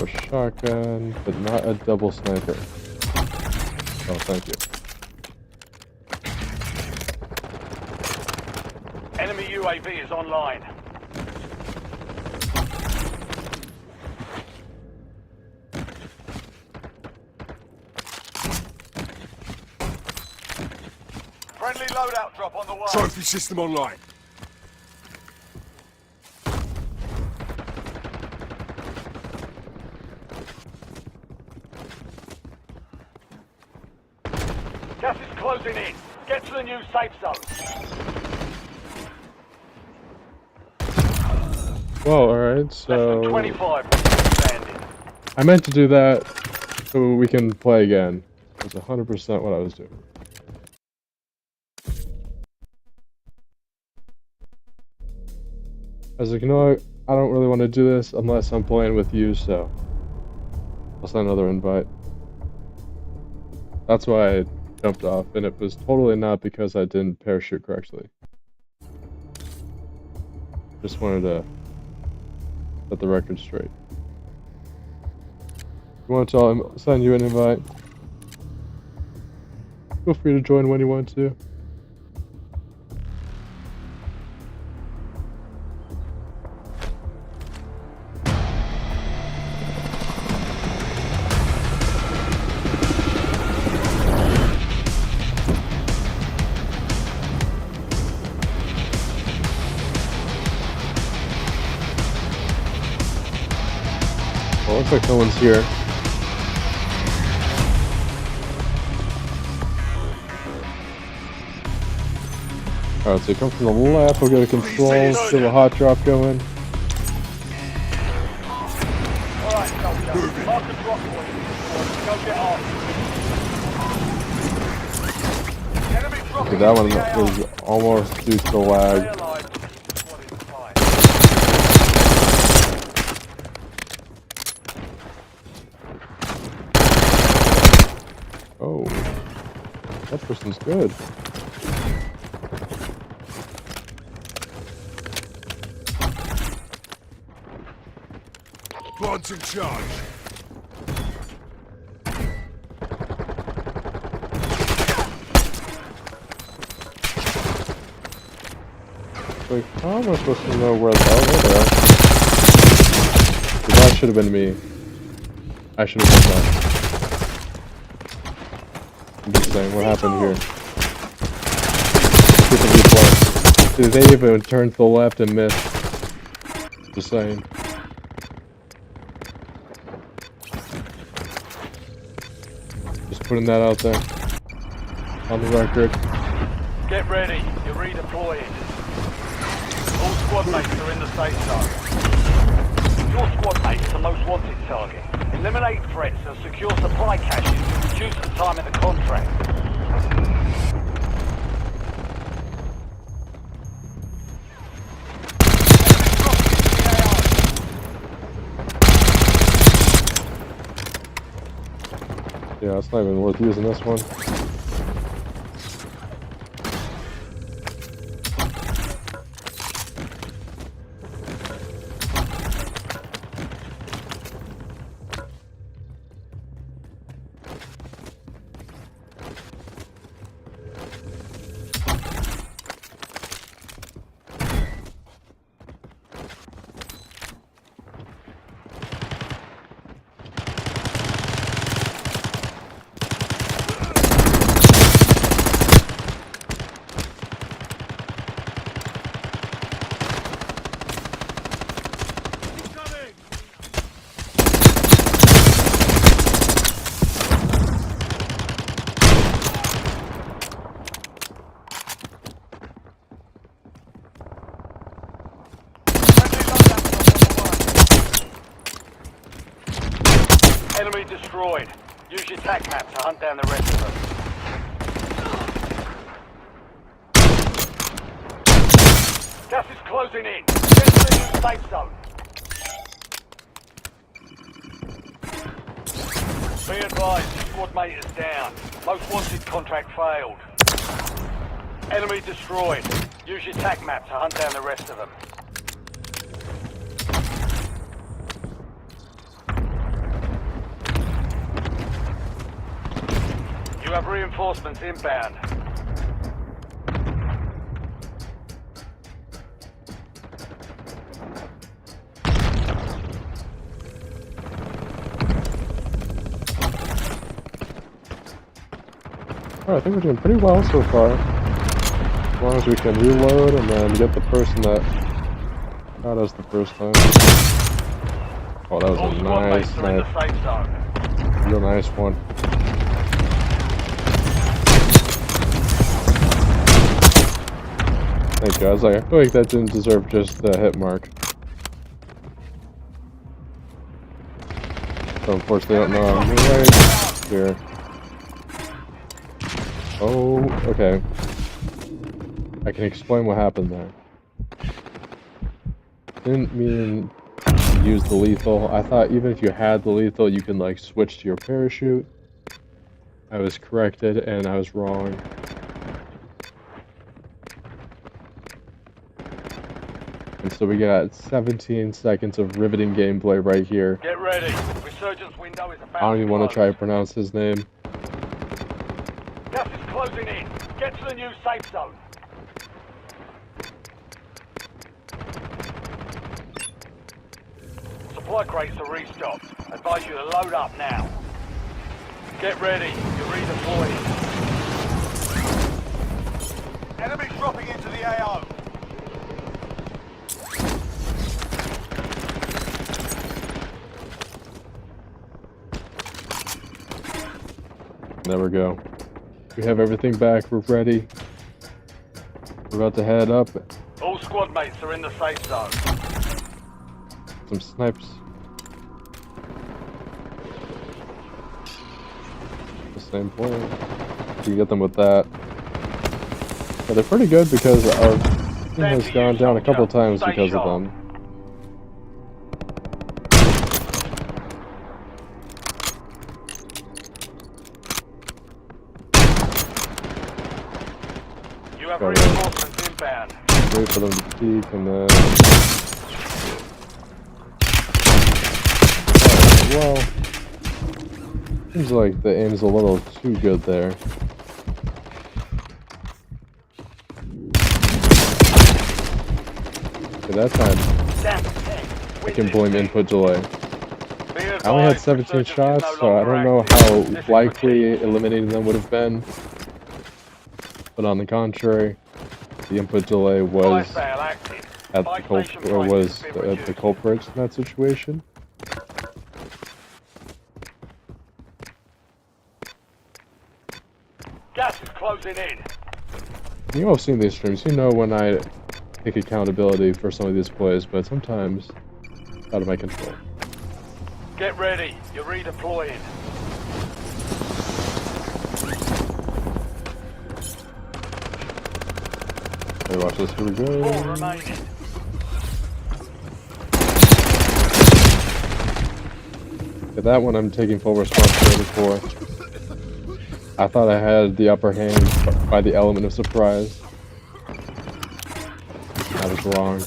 or shotgun, but not a double sniper. Oh, thank you. Enemy UAV is online. Friendly loadout drop on the way. Trophy system online. Gas is closing in. Get to the new safe zone. Well, alright, Less than so 25 standing. I meant to do that so we can play again. That's 100% what I was doing. I was like, you know what? I don't really want to do this unless I'm playing with you, so I'll send another invite. That's why I jumped off, and it was totally not because I didn't parachute correctly. Just wanted to set the record straight. You want to tell him, send you an invite? Feel free to join when you want to. Well, looks like no one's here. Alright, so you come from the left, we'll go to control, still a hot drop going. Alright, soldier. Mark the drop point. Go get off. Enemy dropping Okay, that one into the AR. was almost due to the lag. Realize what is fire. Oh, that person's good. Plants in charge. Like, how am I supposed to know where the hell they are? That should have been me. I should have done that. I'm just saying, what happened here? Look at the replay. Dude, they even turned to the left and missed. Just saying. Just putting that out there. On the record. Get ready. You're redeploying. All squad mates are in the safe zone. Your squad mate is the most wanted target. Eliminate threats and secure supply caches to reduce the time in the contract. Yeah, it's not even worth using this one. Enemy destroyed. Use your tac map to hunt down the rest of them. Gas is closing in. Get to the new safe zone. Be advised, squad mate is down. Most wanted contract failed. Enemy destroyed. Use your tac map to hunt down the rest of them. You have reinforcements inbound. Alright, I think we're doing pretty well so far. As long as we can reload and then get the person that got us the first time. Oh, that was All a squad nice mates are in knife. the safe zone. Real nice one. Thank you. I was like, I feel like that didn't deserve just the hit mark. So unfortunately, I don't know. I'm right here. Oh, okay. I can explain what happened there. Didn't mean to use the lethal. I thought even if you had the lethal, you can like switch to your parachute. I was corrected and I was wrong. And so we got 17 seconds of riveting gameplay right here. Get ready. Resurgence window is about I don't even want to try close. to pronounce his name. Gas is closing in. Get to the new safe zone. Supply crates are restocked. Advise you to load up now. Get ready. You're redeploying. Enemies dropping into the AO. There we go. We have everything back. We're ready. We're about to head up. All squad mates are in the safe zone. Some snipes. The same point. We can get them with that. But they're pretty good because our team has gone down a couple times because of them. You have reinforcements inbound. Wait for them to peek and then... Oh, well... Seems like the aim's a little too good there. Okay, that time, I can blame input delay. I only had 17 shots, so I don't know how likely eliminating them would have been. But on the contrary, the input delay was at the culprit in that situation. Gas is closing in. You all have seen these streams. You know when I take accountability for some of these plays, but sometimes it's out of my control. Get ready. You're redeploying. Hey, watch this. Here we 4 go. remaining. Okay, that one I'm taking full responsibility for. I thought I had the upper hand by the element of surprise. I was wrong.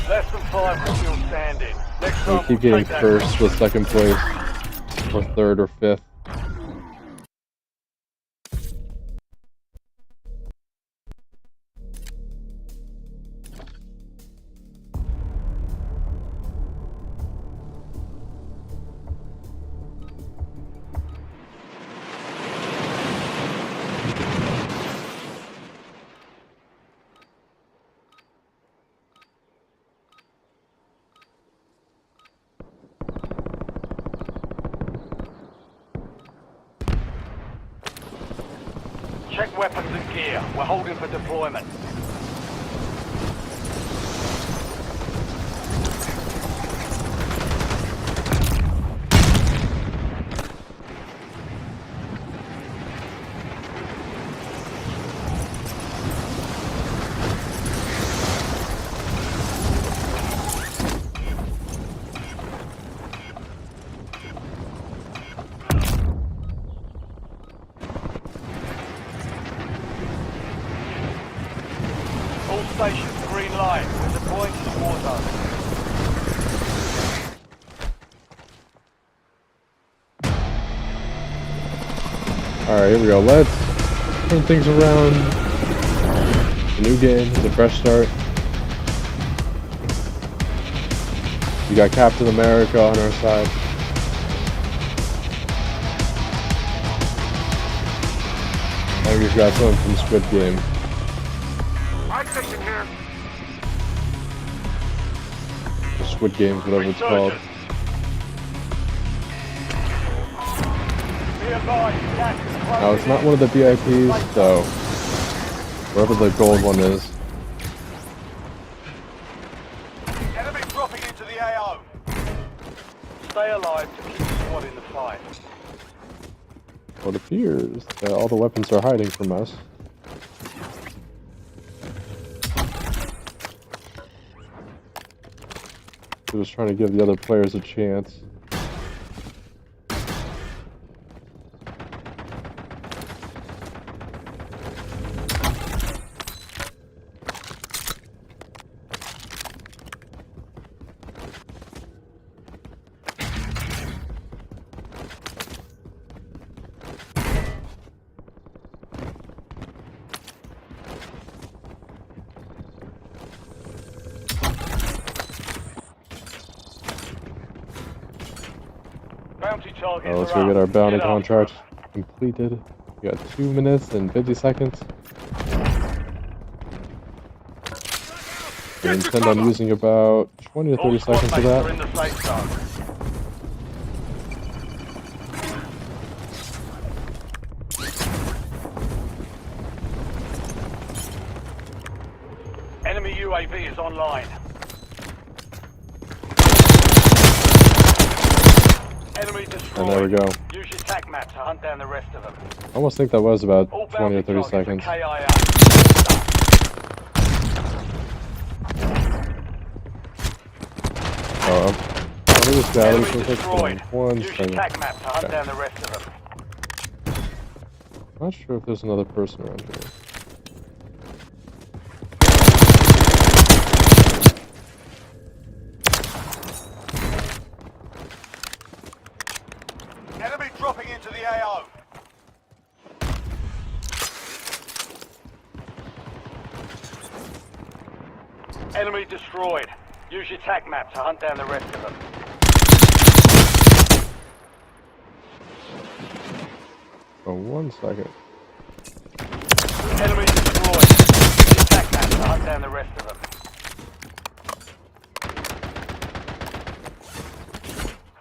Less than 5 are still standing. Next I time keep we'll getting take that first with second place, or third or fifth. Check weapons and gear. We're holding for deployment. All stations, green light. We're deploying to Warzone. Alright, here we go. Let's turn things around. A new game, it's a fresh start. We got Captain America on our side. And we've got someone from Squid Game. Or Squid Games, whatever it's called. Now, it's not one of the VIPs, so wherever the gold one is. Enemy dropping into the AO. Stay alive to keep the squad in the fight. Well, it appears that all the weapons are hiding from us. We're just trying to give the other players a chance. Bounty targets Let's are go up. get our bounty Get after contract 'em. completed. We got 2 minutes and 50 seconds. We intend on using about 20 to 30 All squad seconds of mates are that. in the safe zone. Enemy UAV is online. Enemy destroyed. And there we go. Use your tac map to hunt down the rest of them. I almost think that was about All 20 or bounty 30 targets seconds. are KIA. Let me just battle Enemy for destroyed. one Use your second. tac map to hunt Okay. down the rest of them. Not sure if there's another person around here. Enemy dropping into the AO. Enemy destroyed. Use your tac map to hunt down the rest of them. Oh, 1 second. Enemy destroyed. Use your tac map to hunt down the rest of them.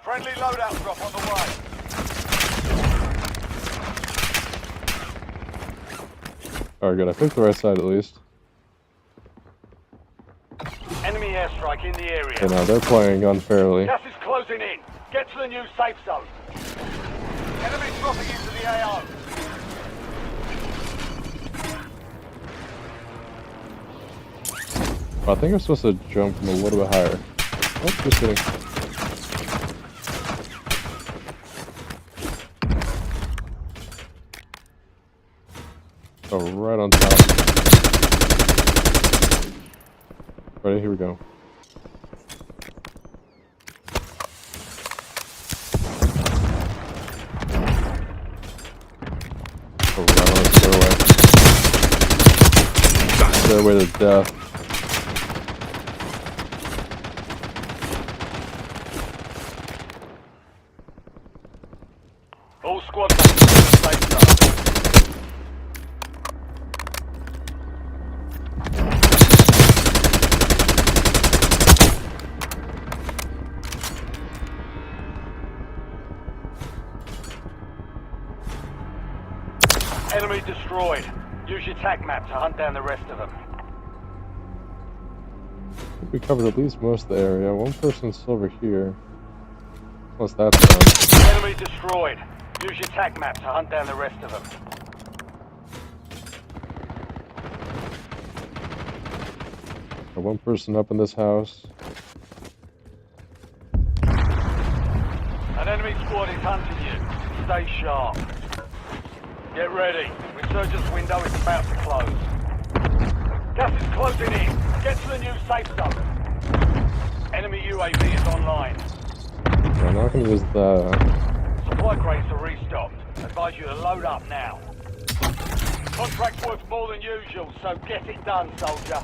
Friendly loadout drop on the way. Alright, good. I picked the right side at least. Enemy airstrike in the area. And now they're playing unfairly. Gas is closing in. Get to the new safe zone. Enemy dropping into the AO. I think I'm supposed to jump from a little bit higher. Oh, just kidding. Oh, right on top. Ready? Here we go. Oh, right on the stairway. Stairway to death. All squad mates in the safe zone. Enemy destroyed. Use your tac map to hunt down the rest of them. I think we covered at least most of the area. One person's still over here. Once that's done. Enemy destroyed. Use your tac map to hunt down the rest of them. Got one person up in this house. An enemy squad is hunting you. Stay sharp. Get ready. Resurgence window is about to close. Gas is closing in. Get to the new safe zone. Enemy UAV is online. I'm not gonna use that. Supply crates are restocked. Advise you to load up now. Contract's worth more than usual, so get it done, soldier.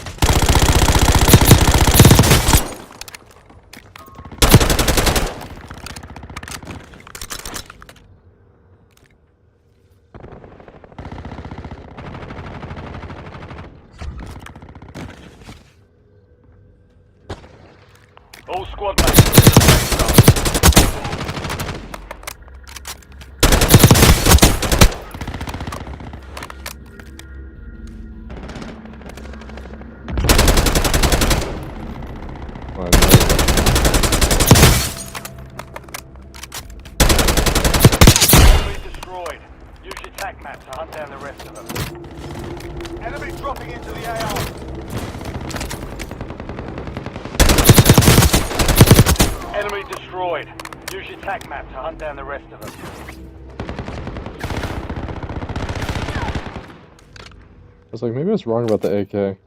All squad mates are in the safe zone. Enemy destroyed. Use your tac map to hunt down the rest of them. Enemy dropping into the AR. Enemy destroyed. Use your tac map to hunt down the rest of them. I was like, maybe I was wrong about the AK.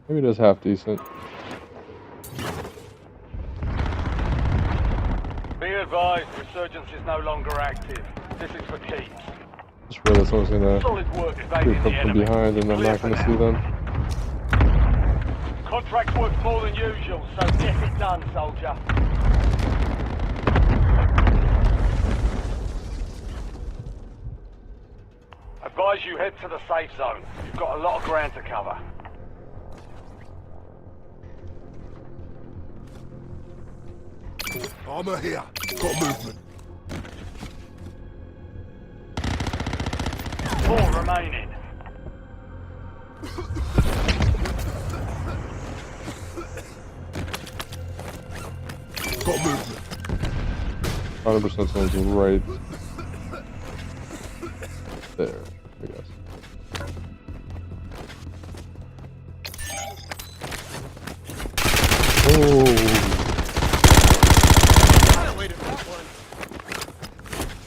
Maybe it is half decent. Be advised, resurgence is no longer active. This is for keeps. Just realized someone's gonna Solid work shoot evading the from enemy. behind and I'm Clear not for gonna now. see them. Contract's worth more than usual, so get it done, soldier. Advise you head to the safe zone. You've got a lot of ground to cover. Armor here. Got movement. 4 remaining. Got movement. 100% someone's right there, I guess. Oh,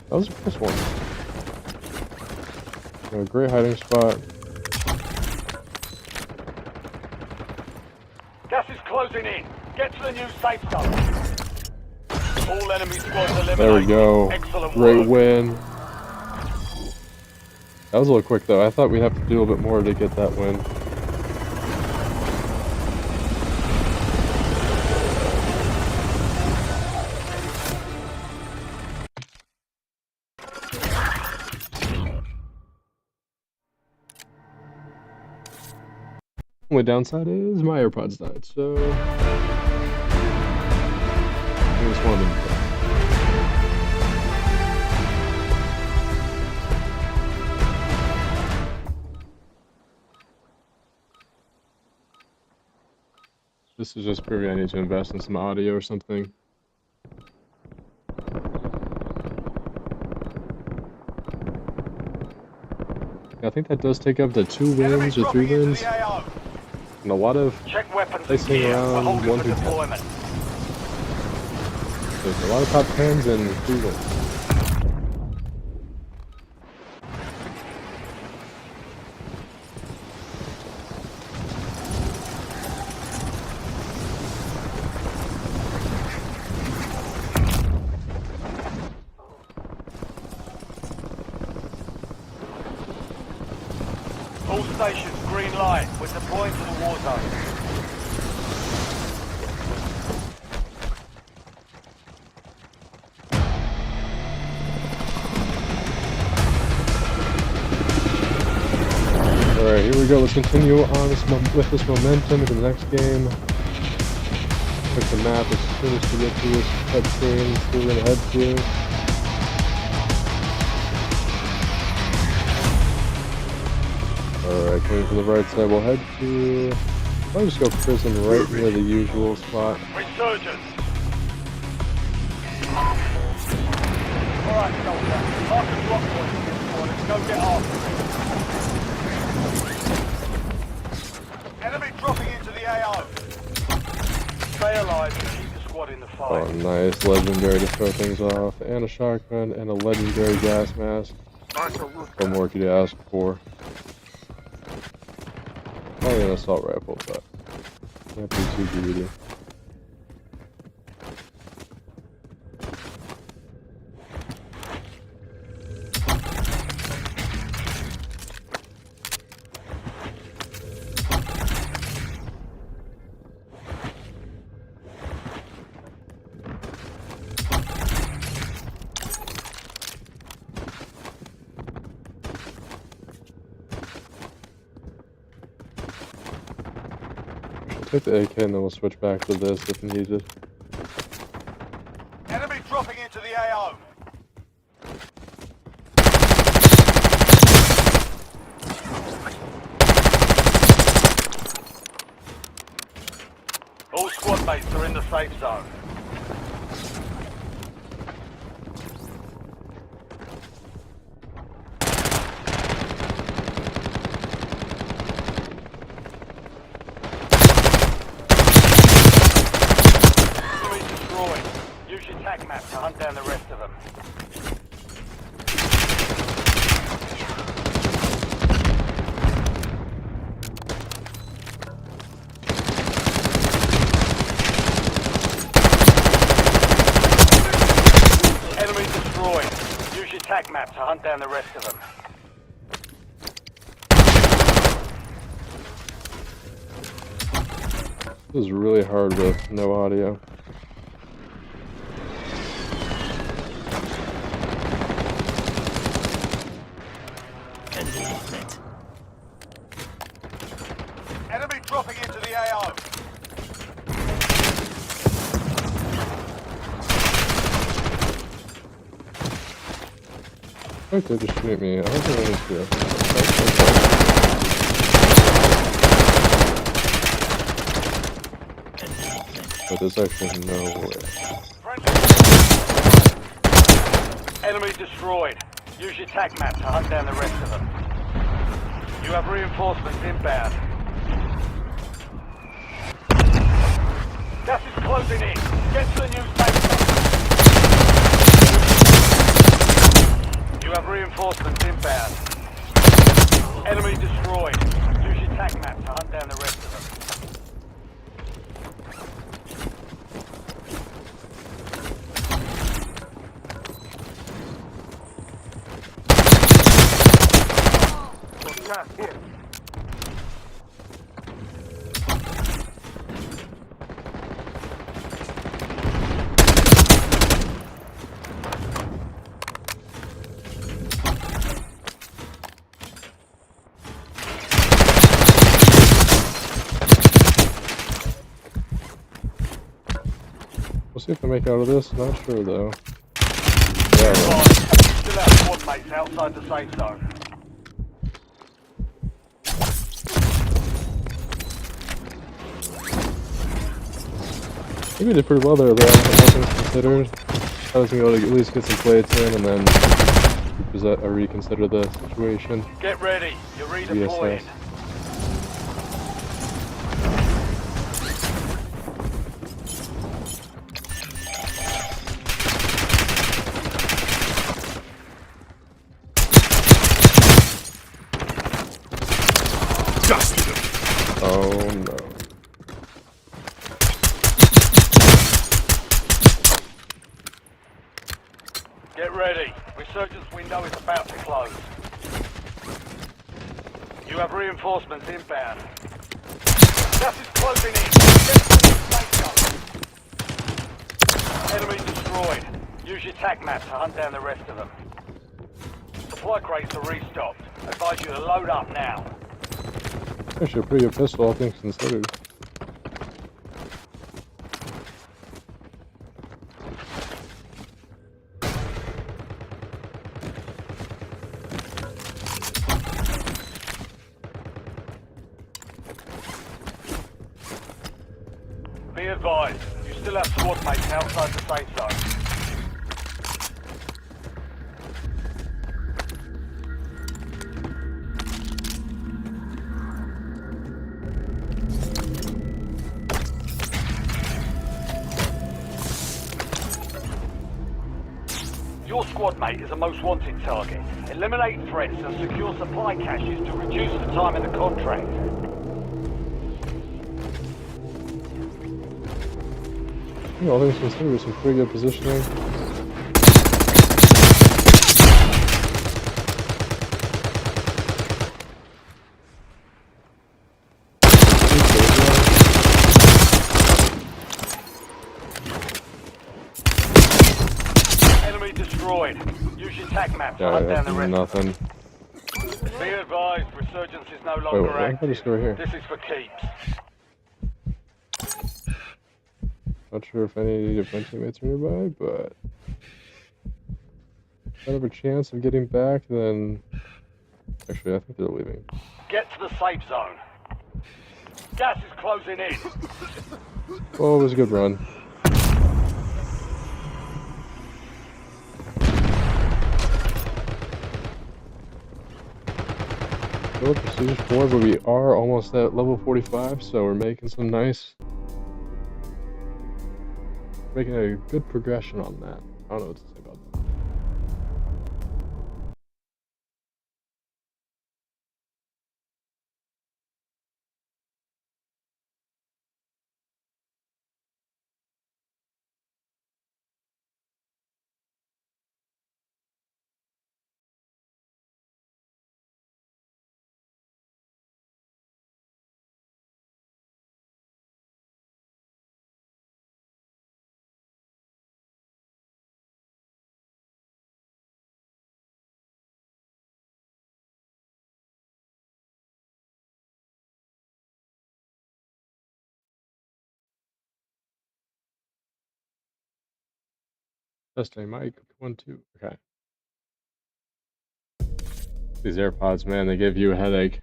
that was a close one. A great hiding spot. Gas is closing in. Get to the new safe zone. All enemy squads eliminated. There we go. Excellent Great work. win. That was a little quick though. I thought we'd have to do a bit more to get that win. Only downside is my AirPods died, so I just wanted them to die. This is just proving I need to invest in some audio or something. I think that does take up to 2 wins or 3 wins. And a lot of Check weapons and placing gear. We're around holding 1 for through 10. deployment. There's a lot of top 10s and 3 wins. All stations, green light. We're deploying to the war zone. Alright, here we go. Let's continue on with this momentum into the next game. Check the map as soon as we get to this cutscene. So we're going to head to. Alright, coming from the right side, we'll head to. I'll just go prison right near the usual spot. Resurgence. Alright, soldier. Mark the drop point for this one. Let's go get after it. Enemy dropping into the AO. Stay alive and keep the squad in the fight. Oh, nice. Legendary to start things off. And a shotgun and a legendary gas mask. What more could you ask for? Probably an assault rifle, but can't be too greedy. Take the AK and then we'll switch back to this if needed. Enemy dropping into the AO. All squad mates are in the safe zone. Use your tag map to hunt down the rest of them. Enemy destroyed. Use your tag map to hunt down the rest of them. This is really hard with no audio. Enemy dropping into the AO. I think they just shoot me. I don't think I need to. But there's actually no way. Enemy destroyed. Use your tag map to hunt down the rest of them. You have reinforcements inbound. Gas is closing in. Get to the new safe zone. You have reinforcements inbound. Enemy destroyed. Use your tag map to hunt down the rest of them. Here. We'll see if I make out of this. Not sure though. Yeah, still have squad mates outside the safe zone. I think we did pretty well there though, all things considered. I was going to be able to at least get some plates in and then reconsider the situation. Get ready, you're redeploying. Oh no. Get ready. Resurgence window is about to close. You have reinforcements inbound. Gas is closing in. Get to the safe zone. Enemy destroyed. Use your tag map to hunt down the rest of them. Supply crates are restocked. Advise you to load up now. Actually a pretty good pistol, all things considered. Be advised, you still have squad mates outside the safe zone. Your squad mate is a most wanted target. Eliminate threats and secure supply caches to reduce the time in the contract. All things considered, with some pretty good positioning. Enemy destroyed. Use your tac map to Yeah, hunt that's down the rest. nothing. Be advised, resurgence is no Wait, longer what if I active. just go here? This is for keeps. Not sure if any of my teammates are nearby, but if I have a chance of getting back, then actually I think they're leaving. Get to the safe zone. Gas is closing in. Oh, it was a good run. Still Prestige 4, but we are almost at level 45, so we're making some making a good progression on that. I don't know what to say about that. Testing mic, 1, 2, okay. These AirPods, man, they give you a headache.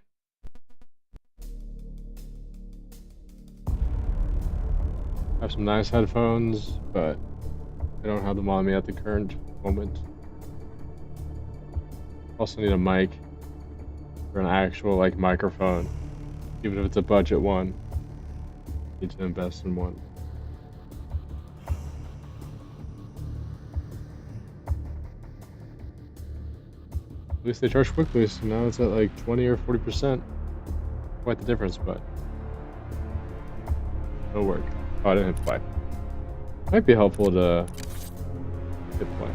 I have some nice headphones, but I don't have them on me at the current moment. Also need a mic for an actual like microphone, even if it's a budget one. Need to invest in one. At least they charge quickly, so now it's at like 20 or 40%. Quite the difference, but it'll work. Oh, I didn't hit play. Might be helpful to hit play.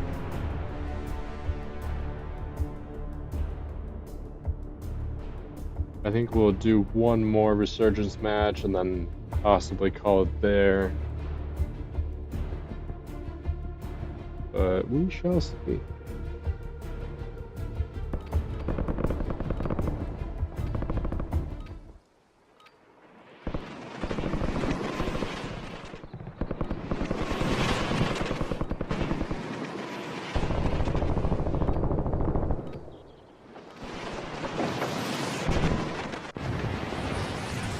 I think we'll do one more Resurgence match and then possibly call it there. But we shall see.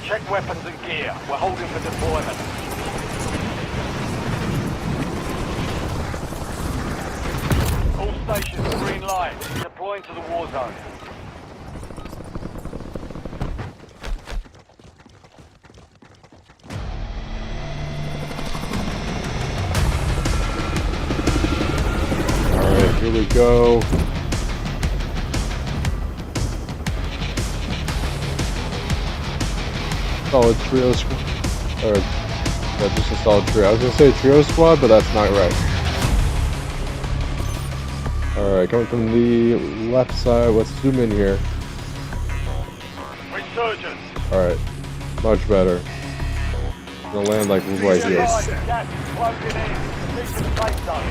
Check weapons and gear. We're holding for deployment. All stations green light. Deploying to the war zone. Alright, here we go. Solid trio squad. Or, yeah, just a solid trio. I was gonna say trio squad, but that's not right. Alright, coming from the left side. Let's zoom in here. Resurgence. Alright, much better. Gonna land like right here. Gas is closing in. Reach the safe zone.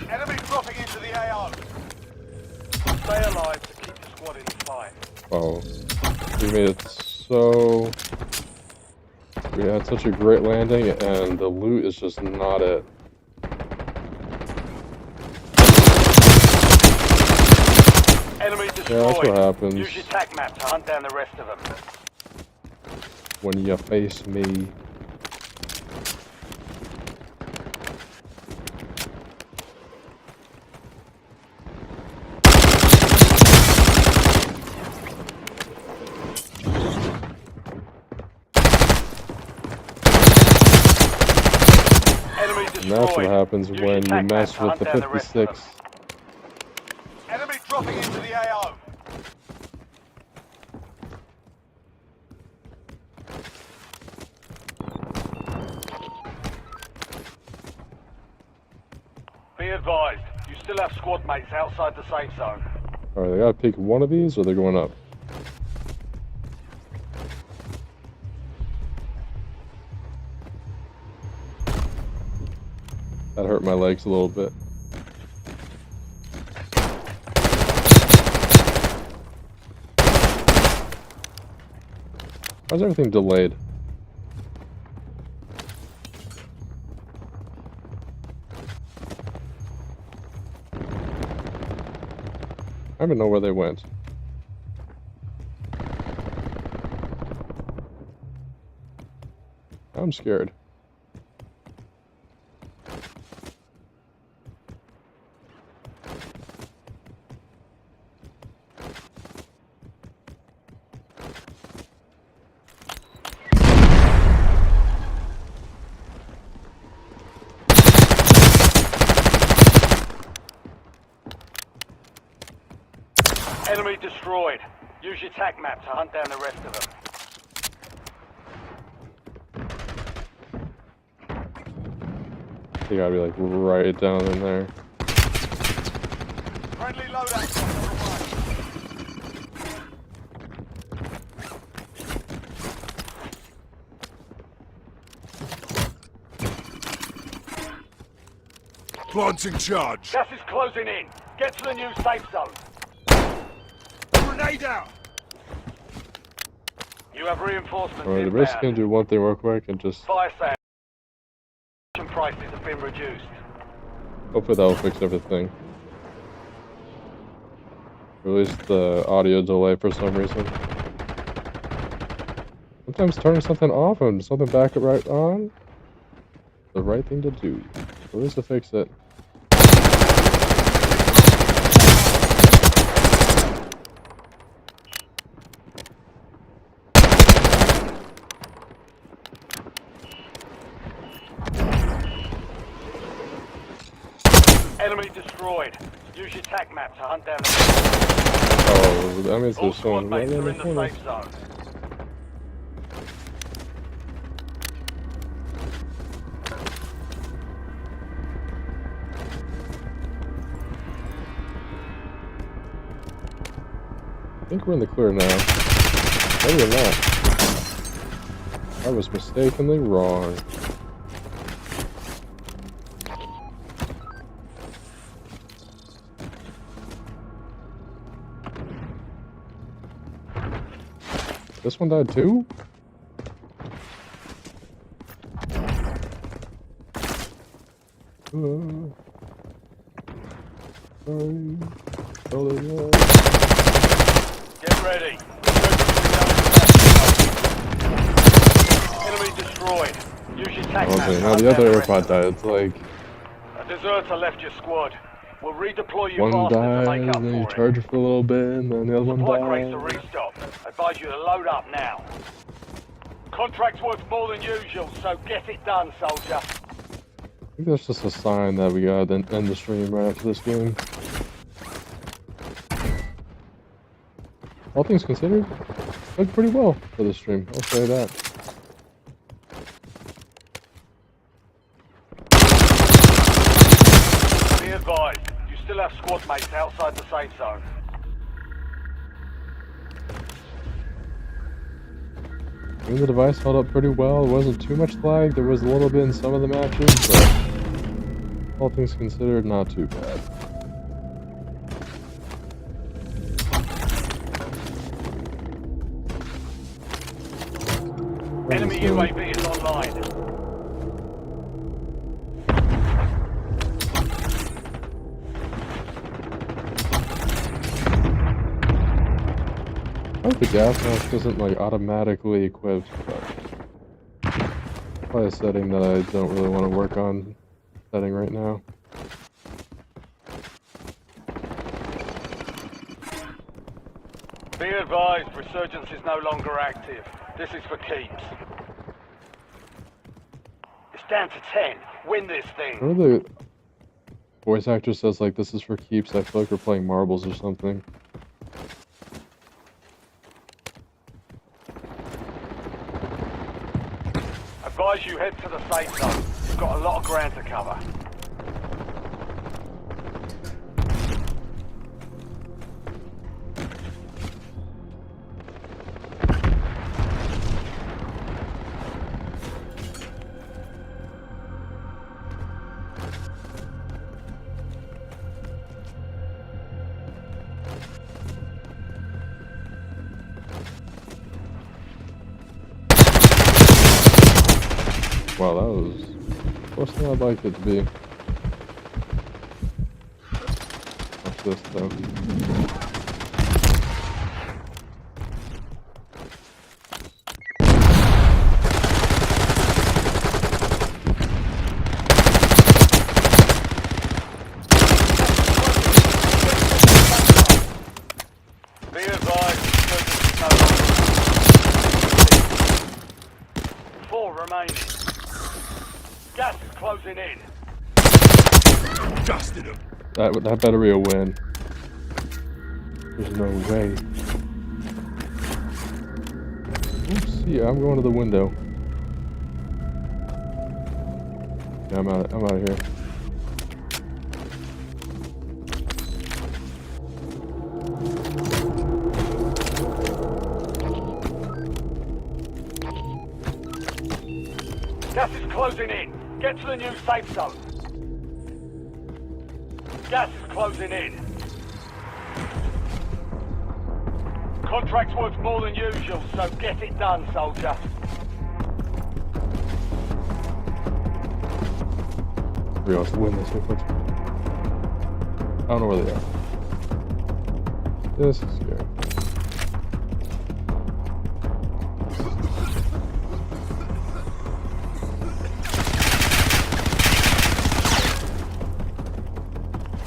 Enemy dropping into the AO. Stay alive to keep the squad in the fight. Oh, we made it so. We had such a great landing, and the loot is just not it. Enemy destroyed. Yeah, that's what happens Use your tac map to hunt down the rest of them. when you face me. Enemy And that's what destroyed. happens Use when your you tac map mess to with hunt the down the rest of 56. them. Enemy dropping into the AO. Be advised, you still have squad mates outside the safe zone. Alright, they gotta pick one of these or they're going up. That hurt my legs a little bit. Why's everything delayed? I don't even know where they went. I'm scared. Enemy destroyed. Use your tac map to hunt down the rest of them. They gotta be like right down in there. Friendly loadout on the way. Plant's in charge. Gas is closing in. Get to the new safe zone. Grenade out! You have reinforcements Alright, the rest inbound. can do one thing real quick and just Fire sale prices have been reduced. hopefully that'll fix everything. Or at least the audio delay for some reason. Sometimes turning something off and something back right on, the right thing to do. At least to fix it. Enemy destroyed. Use your tac map to hunt down the Oh, that means all there's squad someone right mates in are the in the corner. safe zone. I think we're in the clear now. Maybe we're not. I was mistakenly wrong. This one died too? Get ready. Enemy destroyed. Use your tac map Okay, to now hunt the down other the rest AirPod of them. died. It's like A deserter left your squad. We'll redeploy you one faster to died, make up then you for it. charge it for a little bit, and then the other one Supply crates are died. restocked. Advise you to load up now. Contract's worth more than usual, so get it done, soldier. I think that's just a sign that we gotta end the stream right after this game. All things considered, looked pretty well for the stream, I'll say that. Be advised, you still have squad mates outside the safe zone. I mean, the device held up pretty well. There wasn't too much lag. There was a little bit in some of the matches, but all things considered, not too bad. Enemy UAV is online. I hope the gas mask isn't like automatically equipped, but probably a setting that I don't really want to work on setting right now. Be advised, resurgence is no longer active. This is for keeps. It's down to 10. Win this thing. Whenever the voice actor says like this is for keeps, I feel like we're playing marbles or something. Advise you head to the safe zone. You've got a lot of ground to cover. Wow, that was worse than I'd like it to be. Watch this though. Be advised, 4 remaining. Gas is closing in. Dusted them. That better be a win. There's no way. Oops, yeah, I'm going to the window. Yeah, I'm out of here. Gas is closing in. Get to the new safe zone. Gas is closing in. Contract's worth more than usual, so get it done, soldier. We also win this real quick. I don't know where they are. This is scary.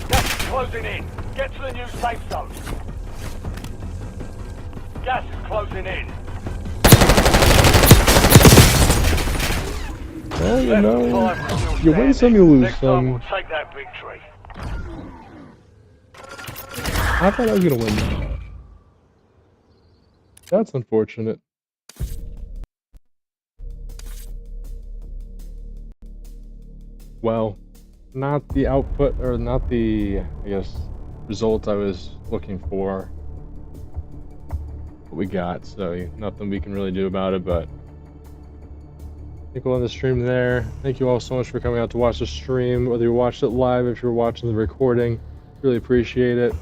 Gas is closing in. Get to the new safe zone. Gas is closing in. Well, you know, 5 still you win some, standing. you lose Next time some. we'll take that victory. I thought I was gonna win. That's unfortunate. Well, not the output, or not the, I guess, result I was looking for. What we got, so nothing we can really do about it, but I think we'll end the stream there. Thank you all so much for coming out to watch the stream, whether you watched it live, if you're watching the recording. Really appreciate it.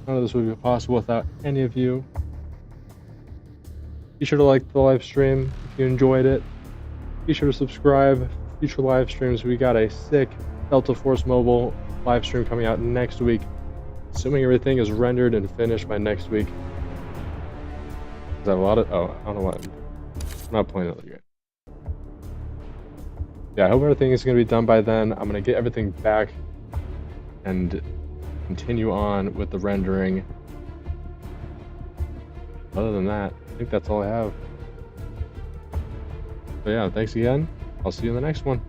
None of this would be possible without any of you. Be sure to like the live stream if you enjoyed it. Be sure to subscribe for future live streams. We got a sick Delta Force Mobile live stream coming out next week, assuming everything is rendered and finished by next week. Is that a lot of... Oh, I don't know what. I'm not playing another game. Yeah, I hope everything is going to be done by then. I'm going to get everything back and continue on with the rendering. Other than that, I think that's all I have. So yeah, thanks again. I'll see you in the next one.